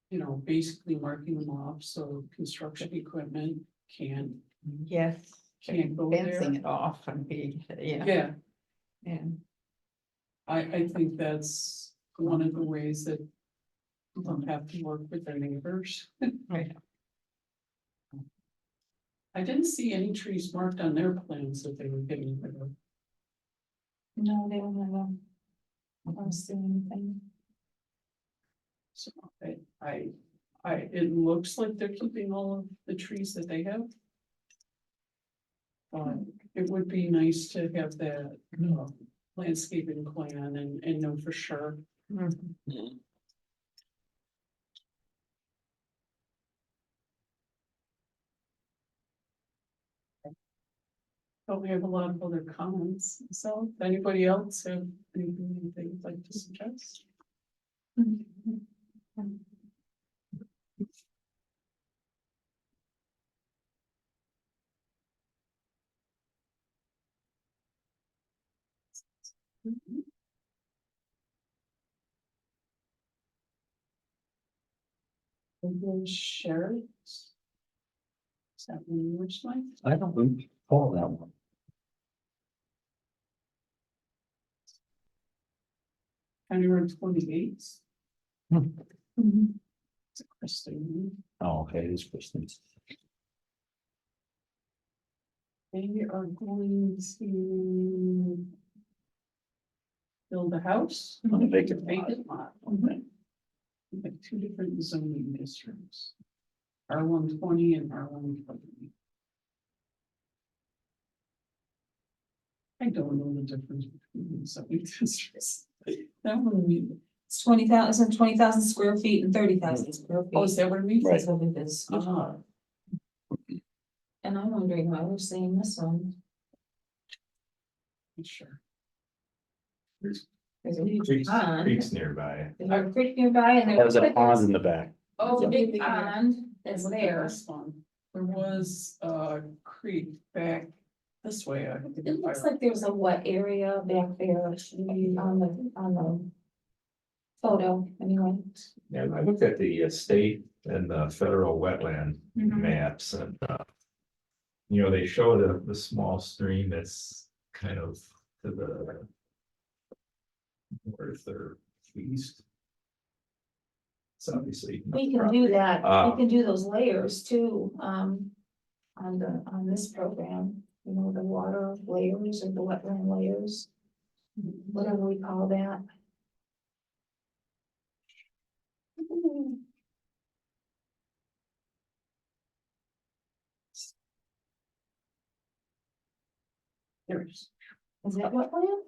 S1: you know, basically marking them off, so construction equipment can't
S2: Yes.
S1: go there.
S2: Fencing it off and be, yeah.
S1: Yeah,
S2: And
S1: I think that's one of the ways that you don't have to work with their neighbors.
S2: right.
S1: I didn't see any trees marked on their plans that they were getting rid of.
S5: No, they don't have them. I don't see anything.
S1: So it looks like they're keeping all of the trees that they have. It would be nice to have that landscaping plan and know for sure.
S2: Mhm.
S1: But we have a lot of other comments, so if anybody else have anything they'd like to suggest? We'll share it. Is that one which line?
S3: I don't recall that one.
S1: County Road 28.
S3: Hmm.
S1: It's a Kristen.
S3: Oh, okay, it is Kristen's.
S1: They are going to build a house
S3: On a vacant lot.
S1: vacant lot. Okay. We have two different zoning districts. R120 and R120. I don't know the difference between the zoning districts. That one,
S5: It's 20,000 square feet and 30,000 square feet.
S1: oh, is that what it means?
S3: Right.
S5: That's what it is.
S1: Uh-huh.
S5: And I'm wondering why we're seeing this one.
S1: Sure.
S5: There's a huge
S4: Creeks,
S5: pond.
S4: creeks nearby.
S5: There's a creek nearby and
S3: There's a
S5: there's
S3: pond in the back.
S5: a big pond that's
S1: Look at
S5: there.
S1: this one. There was a creek back this way. I think.
S5: It looks like there's a wet area back there on the photo anyway.
S4: Yeah, I looked at the state and the federal wetland
S5: Mhm.
S4: maps and, you know, they show the small stream that's kind of to the north or east. It's obviously.
S5: We can do that,
S4: Ah.
S5: we can do those layers too, on this program, you know, the water layers or the wetland layers. Whatever we call that.
S1: There's,
S5: Is that wetland?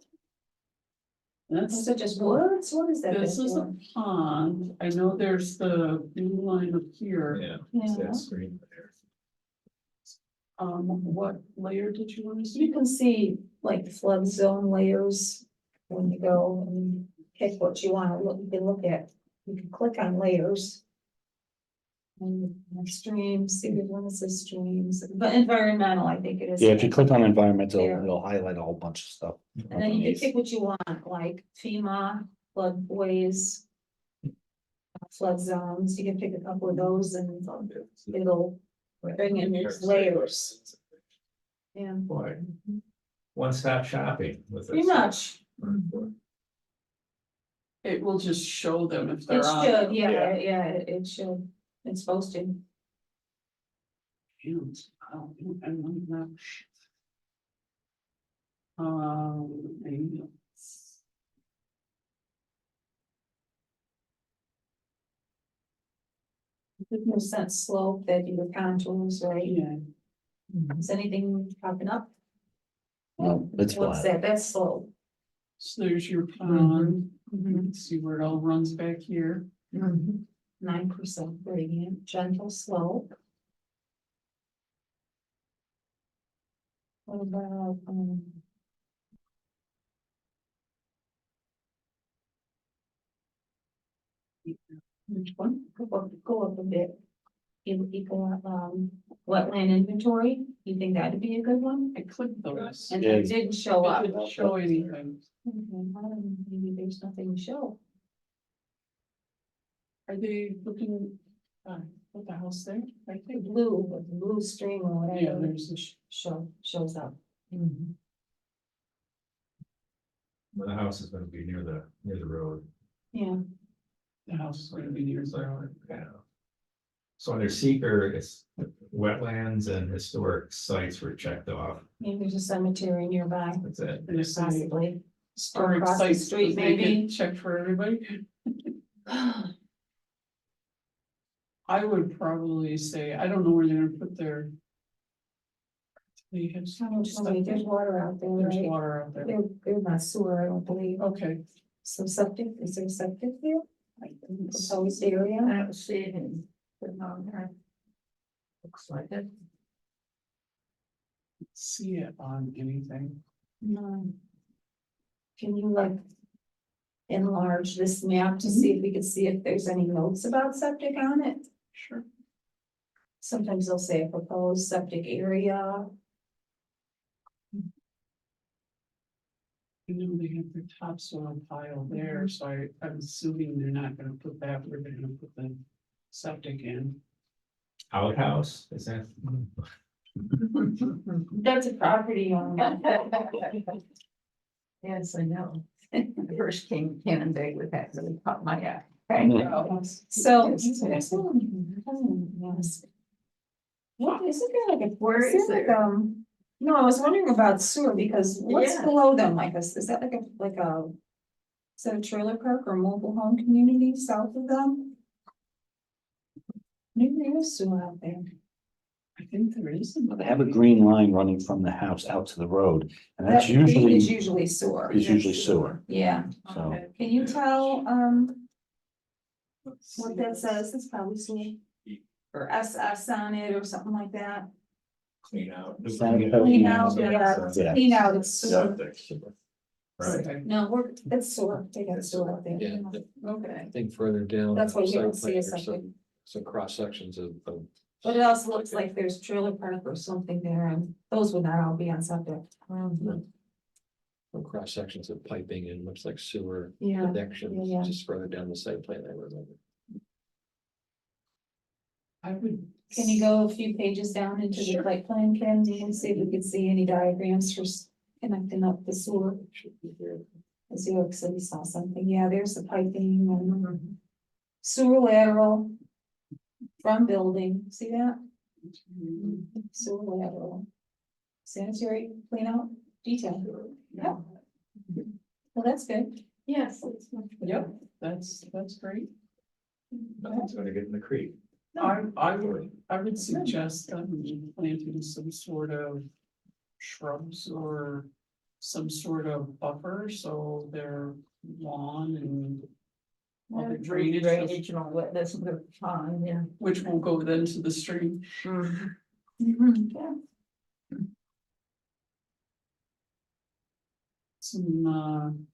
S1: that's,
S5: Is it just woods? What is that?
S1: this is a pond. I know there's the blue line up here.
S4: Yeah,
S5: Yeah.
S4: that stream there.
S1: What layer did you want to
S5: You
S1: see?
S5: can see like the flood zone layers when you go and pick what you wanna look, you can look at, you can click on layers. And streams, see which one is the streams, but environmental, I think it is.
S3: Yeah, if you click on environmental,
S5: There.
S3: it'll highlight a whole bunch of stuff.
S5: And then you can pick what you want, like FEMA, floodways. Flood zones, you can pick a couple of those and it'll bring in these layers. Yeah,
S4: Boy, one-stop shopping with
S5: pretty
S4: this.
S5: much.
S1: It will just show them if they're
S5: It
S1: on.
S5: should, yeah, it should. It's supposed to.
S1: And I don't know. Maybe it's-
S5: 50% slope that your contours, right?
S1: Yeah,
S5: Is anything popping up?
S3: No, it's
S5: What's
S3: flat.
S5: that? That's slope.
S1: so there's your pond. You
S5: Mhm.
S1: can see where it all runs back here.
S5: 9% gradient, gentle slope. What about,
S1: Which one?
S5: go up a bit. Equal, wetland inventory, you think that'd be a good one?
S1: I clicked those.
S5: And
S3: Yeah.
S5: it didn't show
S1: It
S5: up.
S1: didn't show anything.
S5: Maybe there's nothing to show.
S1: Are they looking, at the house there? I
S5: The
S1: think.
S5: blue stream or
S1: Yeah,
S5: whatever
S1: there's a,
S5: shows up.
S4: The house is gonna be near the road.
S5: Yeah,
S1: the house is gonna be near
S4: So,
S1: there.
S4: yeah. So under seeker, it's wetlands and historic sites were checked off.
S5: maybe there's a cemetery nearby,
S4: That's it.
S1: And it's like,
S5: possibly.
S1: or
S5: Across the
S1: sites,
S5: street,
S1: they
S5: maybe.
S1: get checked for everybody. I would probably say, I don't know where they're gonna put their. They have
S5: There's water out there,
S1: There's
S5: right?
S1: water out there.
S5: They're not sewer, I don't believe.
S1: Okay.
S5: Some septic, is there septic here? Like proposed area? I don't see it. Looks like it.
S1: see it on anything.
S5: No. Can you like enlarge this map to see if we can see if there's any notes about septic on it?
S1: Sure.
S5: Sometimes they'll say proposed septic area.
S1: You know, they have their topsoil pile there, so I'm assuming they're not gonna put that where they're gonna put the septic in.
S4: Outhouse, is that?
S5: That's a property owner.
S2: Yes, I know. I first came Canada with that, really caught my eye.
S5: So.
S2: Yes.
S5: Yes. What, isn't there like a,
S2: Where is
S5: like,
S2: there?
S5: no, I was wondering about sewer because what's
S2: Yeah.
S5: below them, like, is that like a. Is that a trailer park or mobile home community south of them? Maybe there is sewer out there.
S1: I think there is.
S3: They have a green line running from the house out to the road, and that's
S5: That green
S3: usually,
S5: is usually sewer,
S3: is usually sewer,
S5: yeah.
S3: so.
S5: Can you tell, what that says? It's probably sewer. Or SS on it or something like that.
S4: Clean out.
S5: Clean out, yeah,
S3: Yeah.
S5: clean out, it's sewer.
S4: Right.
S1: Okay.
S5: No, that's sewer, they got sewer out there.
S6: Yeah,
S1: Okay.
S6: I think further down.
S5: That's why you
S6: site
S5: don't see
S6: plan,
S5: a
S6: there's
S5: septic.
S6: some cross sections of
S5: But it also looks like there's trailer park or something there, and those would not all be on septic.
S6: some cross sections of piping and looks like sewer
S5: Yeah,
S6: connections,
S5: yeah.
S6: just further down the site plan, I remember.
S1: I would.
S5: can you go a few pages down into the
S1: Sure.
S5: site plan, Ken, and see if we could see any diagrams for connecting up the sewer?
S6: Should be there.
S5: As you said, we saw something, yeah, there's the piping and sewer lateral. From building, see that? Sewer lateral. Sanitary clean out detail. Yeah. Well, that's good. Yes.
S1: Yep, that's great.
S4: Nothing's gonna get in the creek.
S1: I would suggest planting some sort of shrubs or some sort of buffer, so their lawn and all the drainage,
S2: Drainage and all that, that's the pond, yeah.
S1: which will go then to the stream.
S5: Yeah.
S1: Some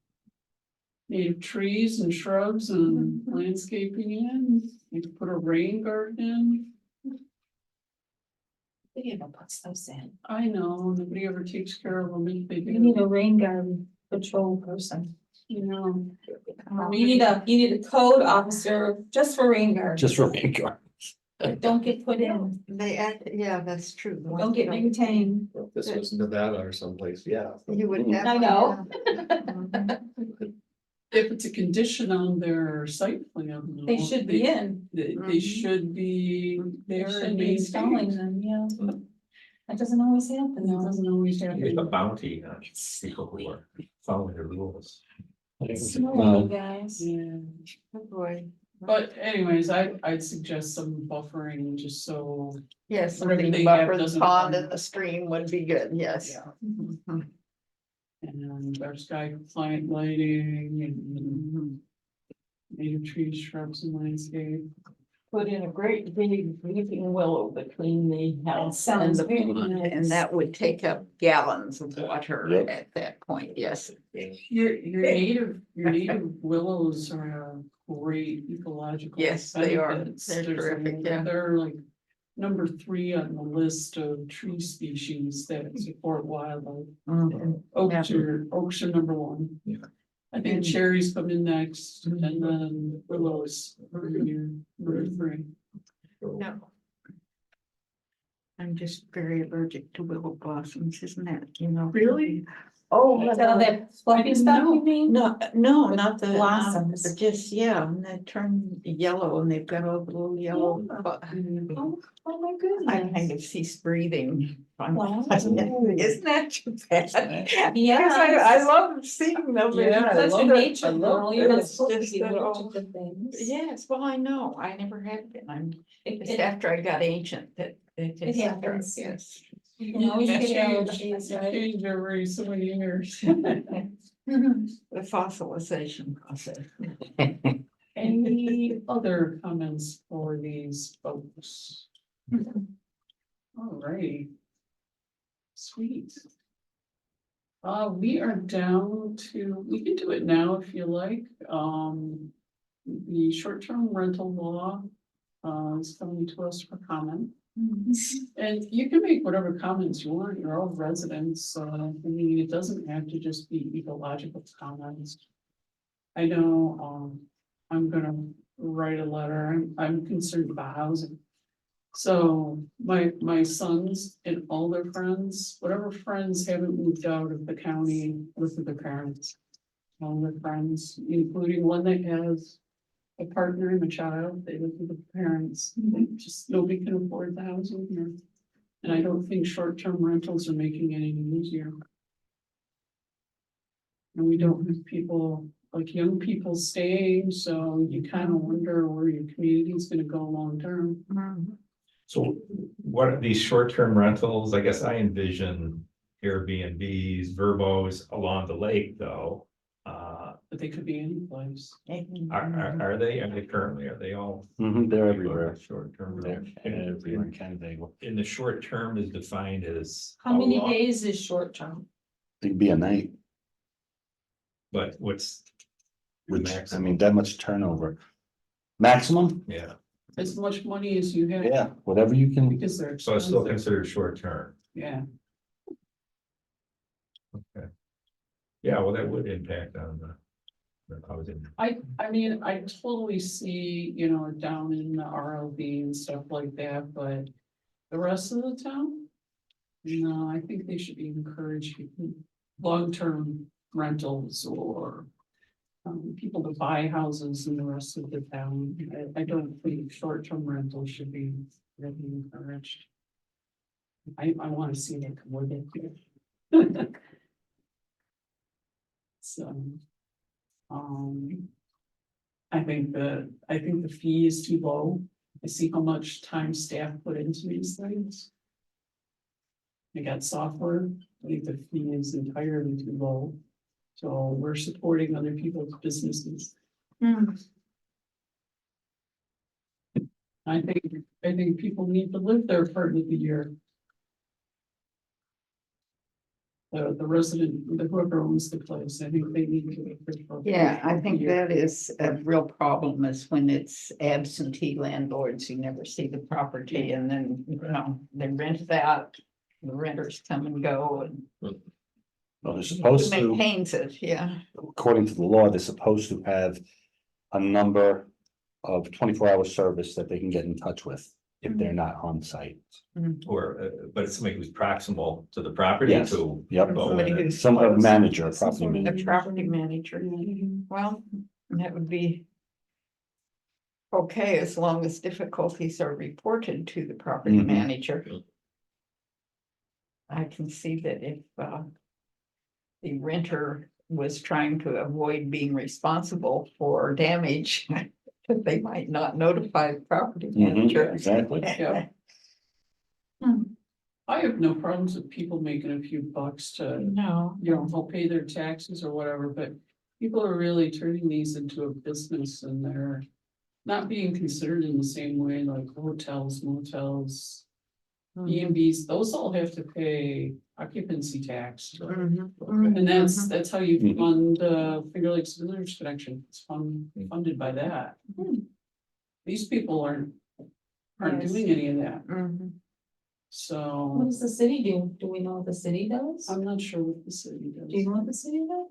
S1: native trees and shrubs and landscaping in, you could put a rain garden in.
S5: They never puts those in.
S1: I know, nobody ever takes care of them if they
S5: You need
S1: do,
S5: a rain garden patrol person.
S1: you know.
S5: You need a code officer just for rain gardens.
S3: Just for rain gardens.
S5: But don't get put in,
S2: They act, yeah, that's true.
S5: don't get maintained.
S6: Well, if this was Nevada or someplace, yeah.
S2: You would have.
S5: I know.
S1: If it's a condition on their site plan.
S5: They should be in.
S1: They
S2: Mhm.
S1: should be
S5: They
S1: there
S5: should
S1: and
S5: be installing
S1: maintained.
S5: them, yeah. That doesn't always happen,
S1: It
S5: though.
S1: doesn't always
S4: There's a
S1: happen.
S4: bounty on people who are following the rules.
S5: Small guys.
S1: Yeah,
S2: Oh, boy.
S1: but anyways, I'd suggest some buffering just so.
S2: Yes,
S1: Whatever
S2: something
S1: they
S2: buffer
S1: have
S2: the
S1: doesn't
S2: pond
S1: run.
S2: and the stream would be good, yes.
S1: Yeah.
S2: Mhm.
S1: And dark sky compliant lighting and native trees, shrubs and landscape.
S2: Put in a great big weeping willow between the house and
S5: sounds
S2: the
S5: very
S2: pond,
S5: nice.
S2: and that would take up gallons of water
S3: Yep.
S2: at that point, yes.
S1: Your native willows are a great ecological.
S2: Yes, they are.
S1: benefits.
S2: They're
S1: There's a-
S2: terrific, yeah.
S1: They're like number 3 on the list of tree species that support wildlife.
S2: Mhm.
S1: Oaks are number 1.
S4: Yeah.
S1: I think cherries come in next and then willows are in number 3.
S2: No. I'm just very allergic to willow blossoms, isn't that, you know?
S1: Really?
S2: Oh,
S5: Is that that fluffy
S1: didn't
S5: stuff
S1: know.
S5: you mean?
S2: no, not the
S5: Blossoms.
S2: but just, yeah, and they turn yellow and they've got all the little yellow.
S5: Oh, my
S2: I
S5: goodness.
S2: kind of cease breathing.
S5: Wow.
S2: Isn't that too bad?
S5: Yeah.
S2: Because I love seeing them.
S1: Yeah, I
S5: Such
S1: love
S5: a
S1: it.
S5: nature
S1: I love
S5: girl, you're not
S2: It's
S5: supposed to
S2: just
S5: be
S2: that
S5: allergic
S2: all-
S5: to things.
S2: Yes, well, I know, I never had been, I'm,
S5: It-
S2: just
S5: it-
S2: after I got ancient that it just.
S5: happens.
S2: Yes.
S5: You can always get allergies,
S1: You
S5: right?
S1: change every so many years.
S2: The fossilization process.
S1: Any other comments for these folks? All right. Sweet. We are down to, we can do it now if you like, the short-term rental law. Is coming to us for comment, and you can make whatever comments you want, you're all residents, so, I mean, it doesn't have to just be ecological comments. I know, I'm gonna write a letter, I'm concerned about housing. So my sons and all their friends, whatever friends haven't moved out of the county with their parents. All their friends, including one that has a partner and a child, they live with the parents, they just, nobody can afford the housing here. And I don't think short-term rentals are making it any easier. And we don't have people, like young people staying, so you kind of wonder where your community is gonna go long-term.
S4: So what are these short-term rentals? I guess I envision Airbnbs, Verbos along the lake, though.
S1: But they could be any place.
S4: Are they currently, are they all?
S3: They're everywhere.
S4: Short-term.
S3: They're everywhere in Canandaigua.
S4: In the short term is defined as.
S5: How many
S4: long?
S5: days is short term?
S3: It'd be a night,
S4: But what's? the
S3: which, I
S4: maximum?
S3: mean, that much turnover. Maximum?
S4: Yeah,
S1: As much money as you have.
S3: Yeah, whatever you can.
S1: Because they're.
S4: so it's still
S1: expensive.
S4: considered short term.
S1: Yeah,
S4: Yeah, well, that would impact on the housing.
S1: I mean, I totally see, you know, down in the RLB and stuff like that, but the rest of the town? No, I think they should be encouraged, long-term rentals or people to buy houses in the rest of the town. I don't think short-term rentals should be really encouraged. I want to see that come with it. So. I think the fee is too low. I see how much time staff put into these things. I got software, I think the fee is entirely too low. So we're supporting other people's businesses. I think people need to live there part of the year. The resident, the whoever owns the place, I think they need to. live there for
S2: Yeah, I
S1: part of the
S2: think
S1: year.
S2: that is a real problem is when it's absentee landlords, you never see the property and then, you know, they rent it out. The renters come and go and
S3: Well, they're
S2: who
S3: supposed to,
S2: maintains it, yeah.
S3: according to the law, they're supposed to have a number of 24-hour service that they can get in touch with if they're not on site.
S4: Or, but it's somebody who's proximal to the property
S3: Yes.
S4: to.
S3: Yep.
S4: go
S2: Somebody
S4: in and-
S2: who's
S3: Some
S2: close.
S3: manager,
S1: Some
S3: property
S1: sort of-
S3: manager.
S2: A property manager. Well, that would be okay, as long as difficulties are reported to the property
S3: Mhm.
S2: manager. I can see that if the renter was trying to avoid being responsible for damage, that they might not notify the property
S3: Mhm,
S2: manager.
S3: exactly.
S1: Yeah. I have no problems with people making a few bucks to,
S2: No.
S1: you know, help pay their taxes or whatever, but people are really turning these into a business and they're not being considered in the same way like hotels, motels, B&Bs, those all have to pay occupancy tax. And that's how you
S3: Mhm.
S1: fund Finger Lakes Village Connection, it's funded by that. These people aren't
S2: Yes.
S1: doing any of that,
S2: Mhm.
S5: What
S1: so
S5: does the city do? Do we know what the city does?
S1: I'm not sure what the city does.
S5: Do you know what the city does?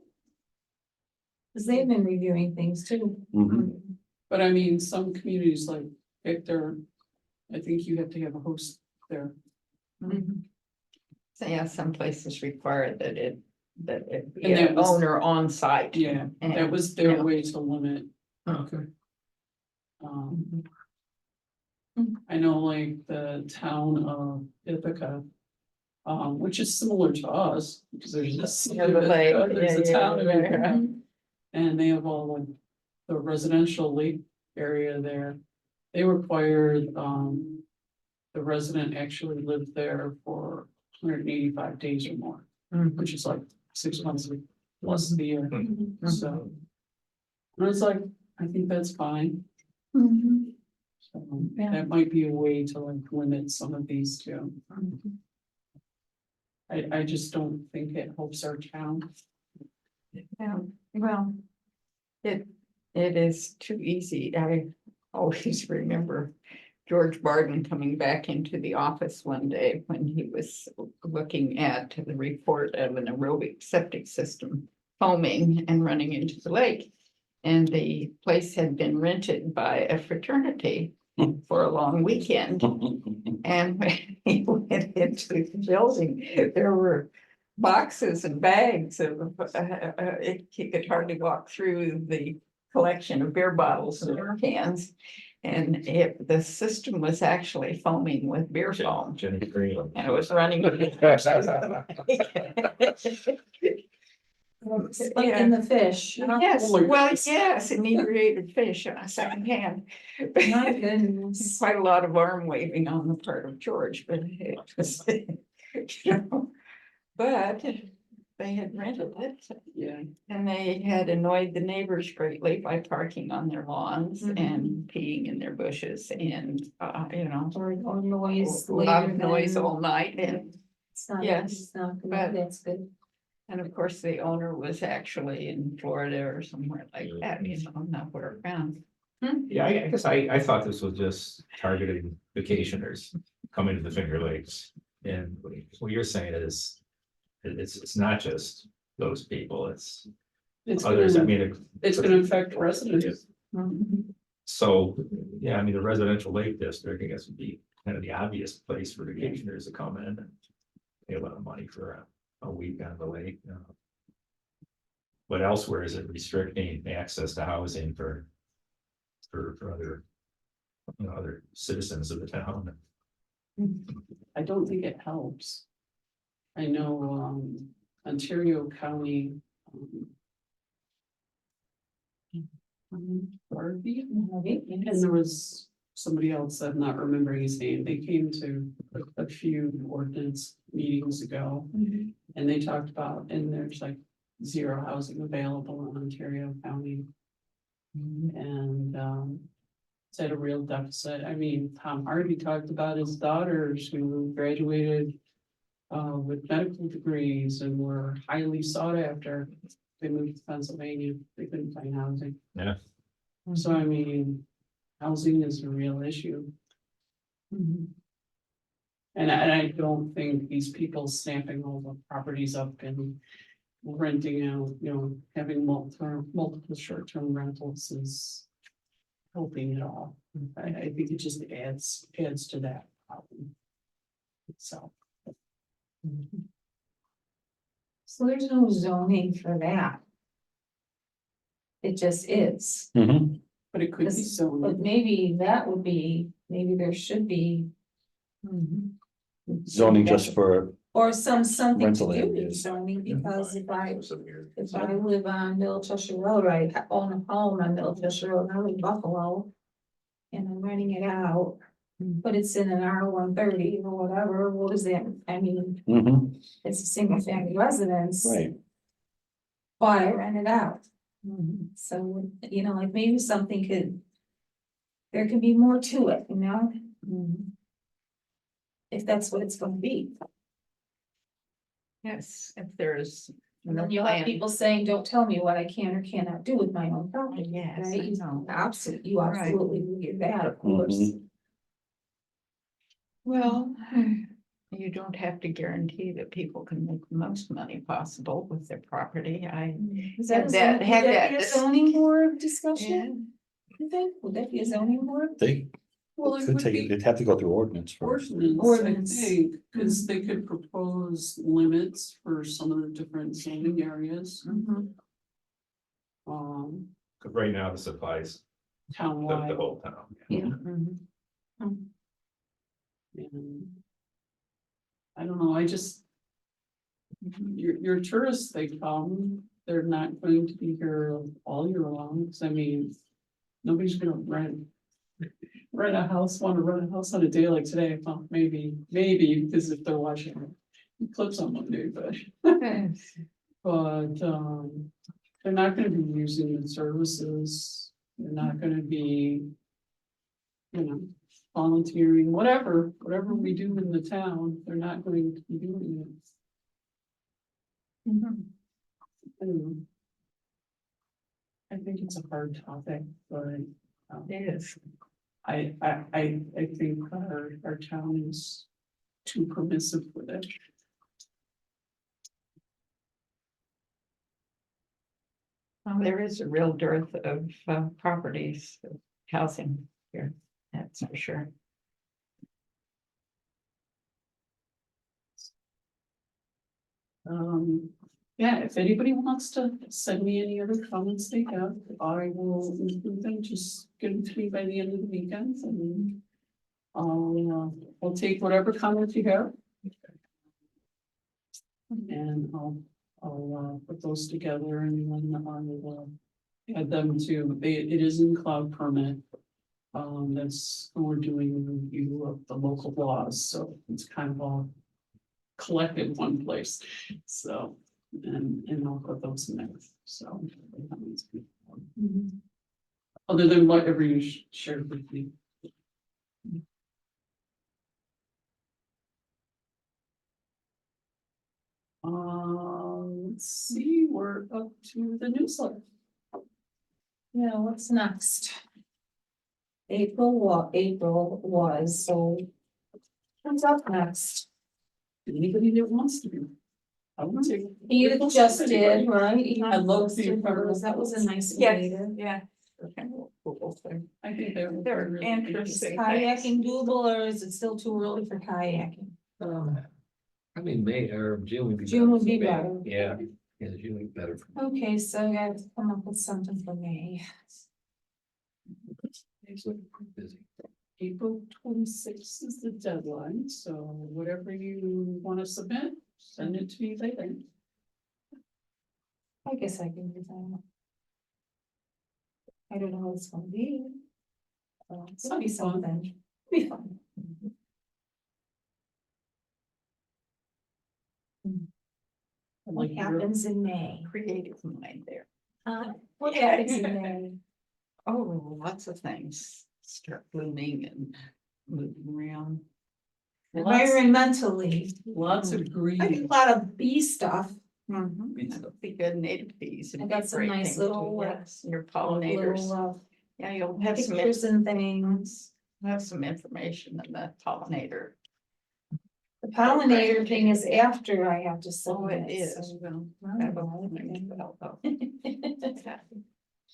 S5: Cause they've been reviewing things too.
S3: Mhm.
S1: But I mean, some communities like Victor, I think you have to have a host there.
S2: Mhm. So yeah, some places require that it be
S1: And that
S2: an
S1: was-
S2: owner on site.
S1: Yeah, that
S2: And-
S1: was their
S2: yeah.
S1: way to limit.
S4: Okay.
S1: Um, I know like the town of Ithaca, which is similar to us, because there's this.
S2: Yeah, the lake,
S1: There's a
S2: yeah,
S1: town of
S2: yeah,
S1: Ithaca,
S2: yeah.
S1: and they have all like the residential lake area there. They required, the resident actually lived there for 185 days or more,
S2: Mhm.
S1: which is like 6 months plus the year,
S2: Mhm.
S1: so. And it's like, I think that's fine. So
S2: Yeah.
S1: that might be a way to like limit some of these too. I just don't think it helps our town.
S2: Well, it is too easy. I always remember George Barden coming back into the office one day when he was looking at the report of an aerobic septic system foaming and running into the lake. And the place had been rented by a fraternity for a long weekend. And when he went into the building, there were boxes and bags of, he could hardly walk through the collection of beer bottles and beer cans. And the system was actually foaming with beer foam,
S6: Jenny Green.
S2: and it was running.
S5: Like in the fish.
S2: Yes,
S1: Oh my
S2: well,
S1: goodness.
S2: yes, inebriated fish on a second hand.
S5: My goodness.
S2: Quite a lot of arm waving on the part of George, but it was, but they had rented it.
S1: Yeah,
S2: And they had annoyed the neighbors greatly by parking on their lawns
S5: Mhm.
S2: and peeing in their bushes and,
S5: Or noise.
S2: a lot of
S5: later
S2: noise
S5: than-
S2: all night. And,
S5: It's not,
S2: Yes,
S5: it's not,
S2: but-
S5: that's good.
S2: and of course, the owner was actually in Florida or somewhere like that, nowhere around.
S4: Yeah, I guess I thought this was just targeting vacationers coming to the Finger Lakes. And what you're saying is, it's not just those people, it's
S1: it's
S4: others, I
S1: gonna,
S4: mean.
S1: it's gonna affect residents.
S4: So, yeah, I mean, the residential lake district, I guess, would be kind of the obvious place for vacationers to come in and pay a lot of money for a week on the lake. But elsewhere, is it restricting access to housing for other, other citizens of the town?
S1: I don't think it helps. I know, Ontario County. Harvey, and there was somebody else, I'm not remembering his name, they came to a few ordinance meetings ago. And they talked about, and there's like zero housing available in Ontario County. And, it's at a real deficit. I mean, Tom Harvey talked about his daughters who graduated with medical degrees and were highly sought after. They moved to Pennsylvania, they couldn't find housing.
S4: Yeah.
S1: So I mean, housing is a real issue. And I don't think these people snapping all the properties up and renting out, having multiple short-term rentals is helping at all. I think it just adds to that problem itself.
S5: So there's no zoning for that. It just is,
S3: Mhm.
S1: But it could be
S5: This-
S1: so.
S5: but maybe that would be, maybe there should be.
S3: Zoning just for,
S5: Or something to
S3: Rental
S5: do with
S3: areas.
S5: zoning, because if I live on Middle Cheshire Road, I own a home on Middle Cheshire Road, I live in Buffalo. And I'm renting it out, but it's in an R130 or whatever, what is that, I mean,
S3: Mhm.
S5: it's a single family residence.
S3: Right,
S5: But I rent it out. So, like maybe something there could be more to it, if that's what it's gonna be.
S2: Yes, if there's.
S5: And then you'll have people saying, don't tell me what I can or cannot do with my own property.
S2: Yes, I
S5: Right?
S2: know.
S5: Absolutely, you
S2: Right.
S5: absolutely will get that, of course.
S3: Mhm.
S2: Well, you don't have to guarantee that people can make the most money possible with their property.
S5: Is
S2: Had
S5: that,
S2: that-
S5: would
S2: had
S5: that
S2: that
S5: be a
S2: dis-
S5: zoning board discussion? You think, would that be a zoning board?
S3: They
S1: Well, it
S3: could
S1: would
S3: take,
S1: be
S3: they'd have to go through ordinance first.
S1: ordinance, I
S5: Ordinance.
S1: think, because they could propose limits for some of the different zoning areas.
S4: Cause right now this applies the
S1: Townwide.
S4: whole town.
S5: Yeah.
S1: And I don't know, I just. Your tourists, they come, they're not going to be here all year long, 'cause I mean, nobody's gonna rent. Rent a house, want to rent a house on a day like today, well, maybe, because if they're watching clips on Monday, but. But, they're not gonna be using the services, they're not gonna be. Volunteering, whatever we do in the town, they're not going to be doing it. Mm. I think it's a hard topic, but
S2: It is.
S1: I think our town is too permissive with it.
S2: Well, there is a real dearth of properties, housing here, that's for sure.
S1: Yeah, if anybody wants to send me any other comments they have, I will include them, just give them to me by the end of the weekend and. I'll take whatever comments you have. And I'll put those together and then I will add them to, it is in cloud permit. That's, we're doing a review of the local laws, so it's kind of all collected in one place, so, and I'll put those in there, so. Other than whatever you shared with me. Let's see, we're up to the newsletter.
S5: Yeah, what's next? April was, so. What's up next?
S1: Anybody that wants to be. I want to.
S5: You just did, right? You
S1: I love the
S5: posted hers. That was a nice
S2: Yes.
S5: meeting.
S2: Yeah.
S1: I think they're.
S2: They're
S1: really
S2: interesting.
S5: Kayaking doable, or is it still too early for kayaking?
S6: I mean, May or June would be.
S5: June would be
S6: May.
S5: better.
S6: Yeah, yeah, June would be better.
S5: Okay, so I have to come up with something for May.
S6: It's looking pretty busy.
S1: April 26th is the deadline, so whatever you want to submit, send it to me later.
S5: I guess I can do that. I don't know what it's gonna be. It's gonna be something. Be fun. What
S1: Like your-
S5: happens in May?
S2: Creative mind there.
S5: What happens in May?
S2: Oh, lots of things start blooming and moving around.
S5: Environmentally,
S1: Lots of
S5: I do
S1: green.
S5: a lot of bee stuff.
S2: That'll be good, native bees.
S5: I got some nice little,
S2: Your pollinators.
S5: Little
S2: Yeah, you'll have some,
S5: pictures and things.
S2: have some information in the pollinator.
S5: The pollinator thing is after I have to
S2: Oh, it
S5: submit.
S2: is.
S5: so-
S2: Well,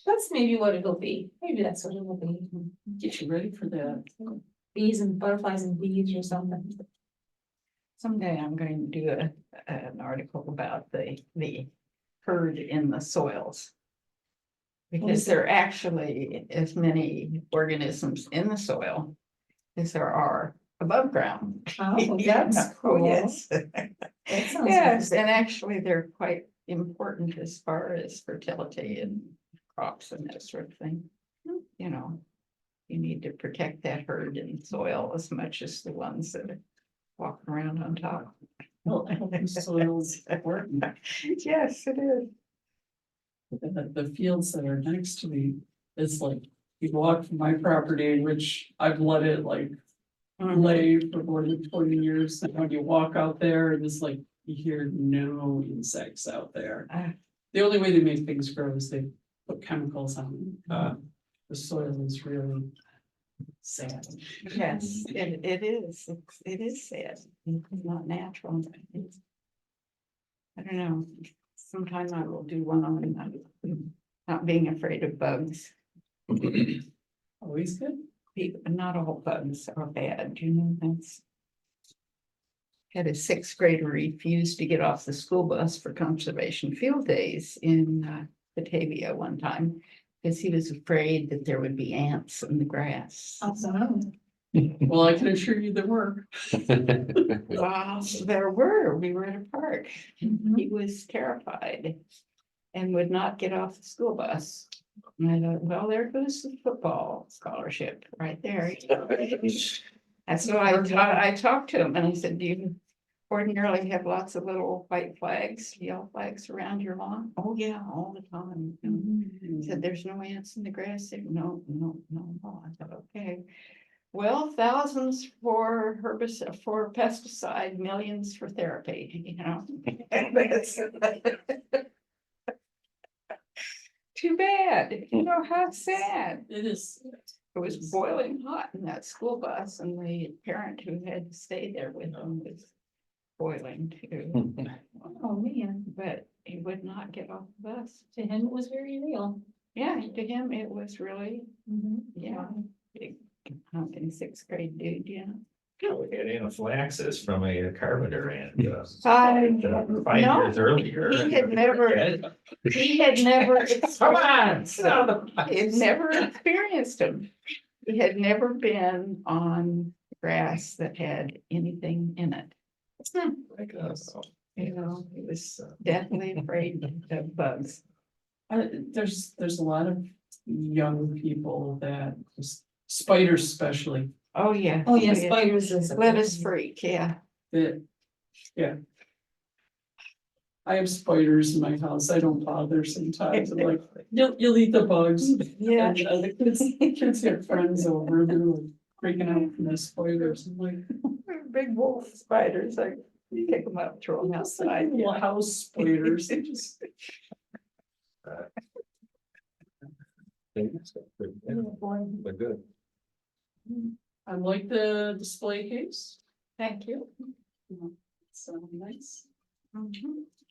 S5: That's maybe what it'll be. Maybe that's what it'll be.
S1: Get you ready for that.
S5: Bees and butterflies and bees or something.
S2: Someday I'm going to do an article about the herd in the soils. Because there are actually as many organisms in the soil as there are above ground.
S5: Oh, that's
S2: Oh,
S5: cool.
S2: yes.
S5: That sounds
S2: Yes,
S5: interesting.
S2: and actually they're quite important as far as fertility and crops and that sort of thing. You know, you need to protect that herd in soil as much as the ones that are walking around on top.
S1: Well, healthy soils important.
S2: Yes, it is.
S1: The fields that are next to me, it's like, you walk from my property, which I've let it like lay for more than 20 years, and when you walk out there, and it's like, you hear no insects out there.
S2: Ah.
S1: The only way they make things grow is they put chemicals on it. The soil is really sad.
S2: Yes, it is. It is sad. It's not natural. It's- I don't know. Sometime I will do one on not being afraid of bugs.
S1: Always good.
S2: Not all bugs are bad, you know, that's. Had a sixth grader refuse to get off the school bus for conservation field days in Batavia one time. Because he was afraid that there would be ants in the grass.
S5: Awesome.
S1: Well, I can assure you there were.
S2: Well, there were, we were at a park.
S5: Mhm.
S2: He was terrified. And would not get off the school bus. And I thought, well, there goes the football scholarship right there. And so I talked to him and I said, do you ordinarily have lots of little white flags, yellow flags around your lawn? Oh, yeah, all the time. He said, there's no ants in the grass there. No. I thought, okay. Well, thousands for herbicide, for pesticide, millions for therapy, you know. Too bad, you know, how sad.
S1: It is.
S2: It was boiling hot in that school bus and the parent who had to stay there with them was boiling too.
S5: Oh, man,
S2: But he would not get off the bus.
S5: to him it was very real.
S2: Yeah, to him, it was really, yeah, big, pumpkin sixth grade dude, yeah.
S4: We had anaphylaxis from a carpenter and,
S2: No,
S4: 5 years earlier.
S2: he had never, he had never.
S4: Come on.
S2: He had never experienced them. He had never been on grass that had anything in it.
S6: Like,
S2: You know, he was definitely afraid of bugs.
S1: There's a lot of young people that, spiders especially,
S2: Oh, yeah.
S5: Oh, yeah, spiders is.
S2: Lettuce freak, yeah.
S1: that, yeah. I have spiders in my house. I don't bother sometimes. I'm like, you'll eat the bugs.
S2: Yeah.
S1: And, the kids have friends over, and they're like freaking out from the spiders. I'm like,
S2: Big wolf spiders, like, you pick them up, throw them
S1: it's like
S2: outside.
S1: little house spiders. They just,
S6: But good.
S1: I like the display case.
S2: Thank you.
S1: So nice.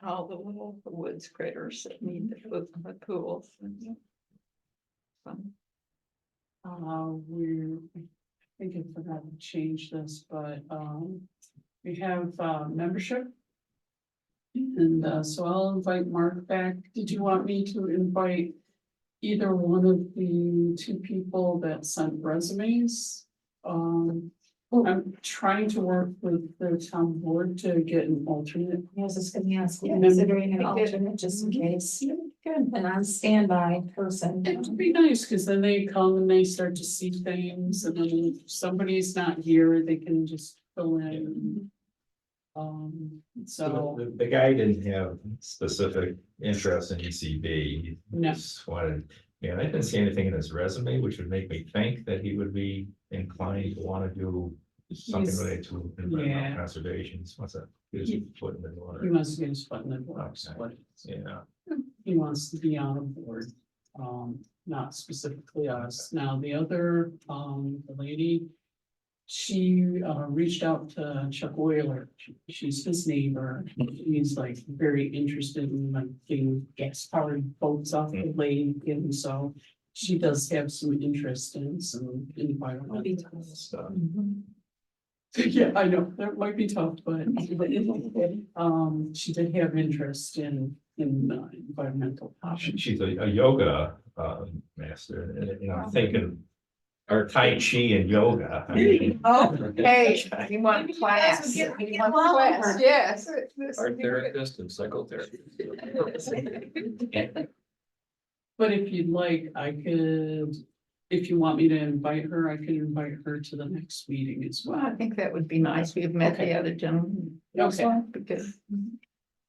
S2: All the little woods critters that need the food in the pools. Fun.
S1: I think I forgot to change this, but, we have, membership. And, so I'll invite Mark back. Did you want me to invite either one of the two people that sent resumes? I'm trying to work with the town board to get an alternate.
S5: I was just gonna ask,
S2: Yeah.
S5: considering an
S2: Good.
S5: alternate just in case,
S2: Good.
S5: an on standby person.
S1: It'd be nice, cause then they come and they start to see things, and then if somebody's not here, they can just fill in. So,
S4: The guy didn't have specific interest in ECB. He
S1: No.
S4: just wanted, and I didn't see anything in his resume, which would make me think that he would be inclined to want to do something
S1: He's-
S4: related to
S1: yeah.
S4: environmental conservation. What's that? His foot in the
S1: he
S4: water.
S1: wants to get his foot in the door, is
S4: Okay.
S1: what it is.
S4: Yeah.
S1: He wants to be on a board, not specifically us. Now, the other, the lady. She, reached out to Chuck Whaler. She's his neighbor. He's like very interested in like getting gas powered boats off the lake, and so. She does have some interest in some environmental stuff. Yeah, I know, that might be tough, but she did have interest in environmental topics.
S4: She's a yoga master, and I'm thinking, or Tai Chi and yoga. I mean,
S2: Oh, hey, you want
S5: Maybe you guys
S2: class?
S5: would get
S2: You
S5: along
S2: want
S5: with
S2: class,
S5: her.
S2: yes.
S6: Art therapist and psychotherapist.
S1: But if you'd like, I could, if you want me to invite her, I could invite her to the next meeting as
S2: Well, I
S1: well.
S2: think that would be nice. We've met
S1: Okay.
S2: the other gentleman.
S1: Okay.
S2: Because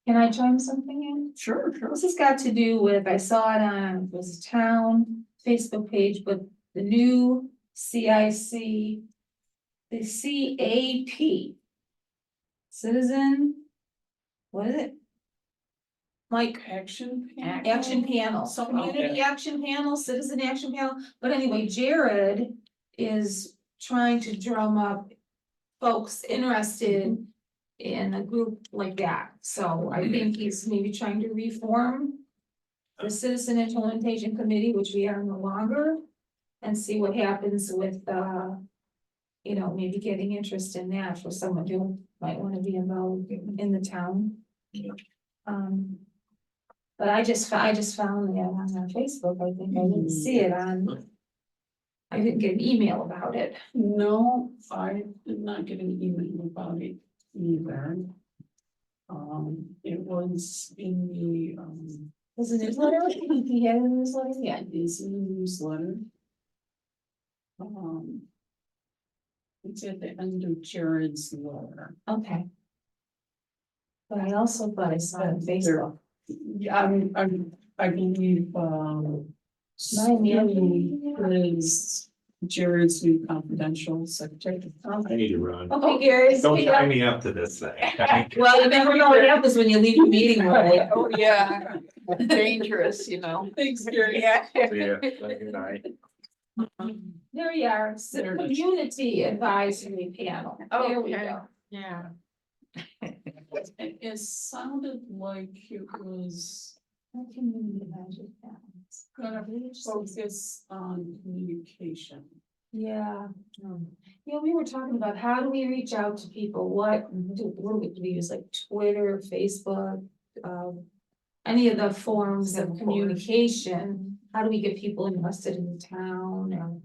S5: Can I chime something in?
S1: Sure, sure.
S5: This has got to do with, I saw it on, it was a town Facebook page, but the new CIC. The CAP. Citizen. What is it? Like
S1: Action.
S5: action panel,
S1: Something like
S5: community action panel, citizen action panel, but anyway, Jared is trying to drum up. Folks interested in a group like that, so I think he's maybe trying to reform. The Citizen Implementation Committee, which we are no longer, and see what happens with you know, maybe getting interest in that for someone who might wanna be involved in the town. But I just found that on Facebook, I think I didn't see it on. I didn't get an email about it.
S1: No, I did not get an email about it either. It was in the,
S5: Was it newsletter? He had a newsletter, yeah.
S1: it is in the newsletter. It's at the end of Jared's letter.
S5: Okay. But I also thought I saw it on Facebook.
S1: Yeah, I believe,
S5: Mine, yeah.
S1: is Jared's new confidential secretary.
S4: I need to run.
S5: Okay, Gary.
S4: Don't
S5: speak up.
S4: tie me up to this thing.
S5: Well, you never know what happens when you leave the meeting, right?
S2: Oh, yeah, dangerous, you know.
S1: Thanks, Gary.
S2: Yeah.
S4: See ya. Good night.
S5: There you are, so
S1: There it is.
S5: community advisory panel. There we
S2: Okay.
S5: go.
S2: Yeah.
S1: It sounded like it was
S5: Community advisory panel.
S1: gonna focus on communication.
S5: Yeah. Yeah, we were talking about how do we reach out to people, what do we use, like Twitter, Facebook, any of the forms of communication, how do we get people interested in the town and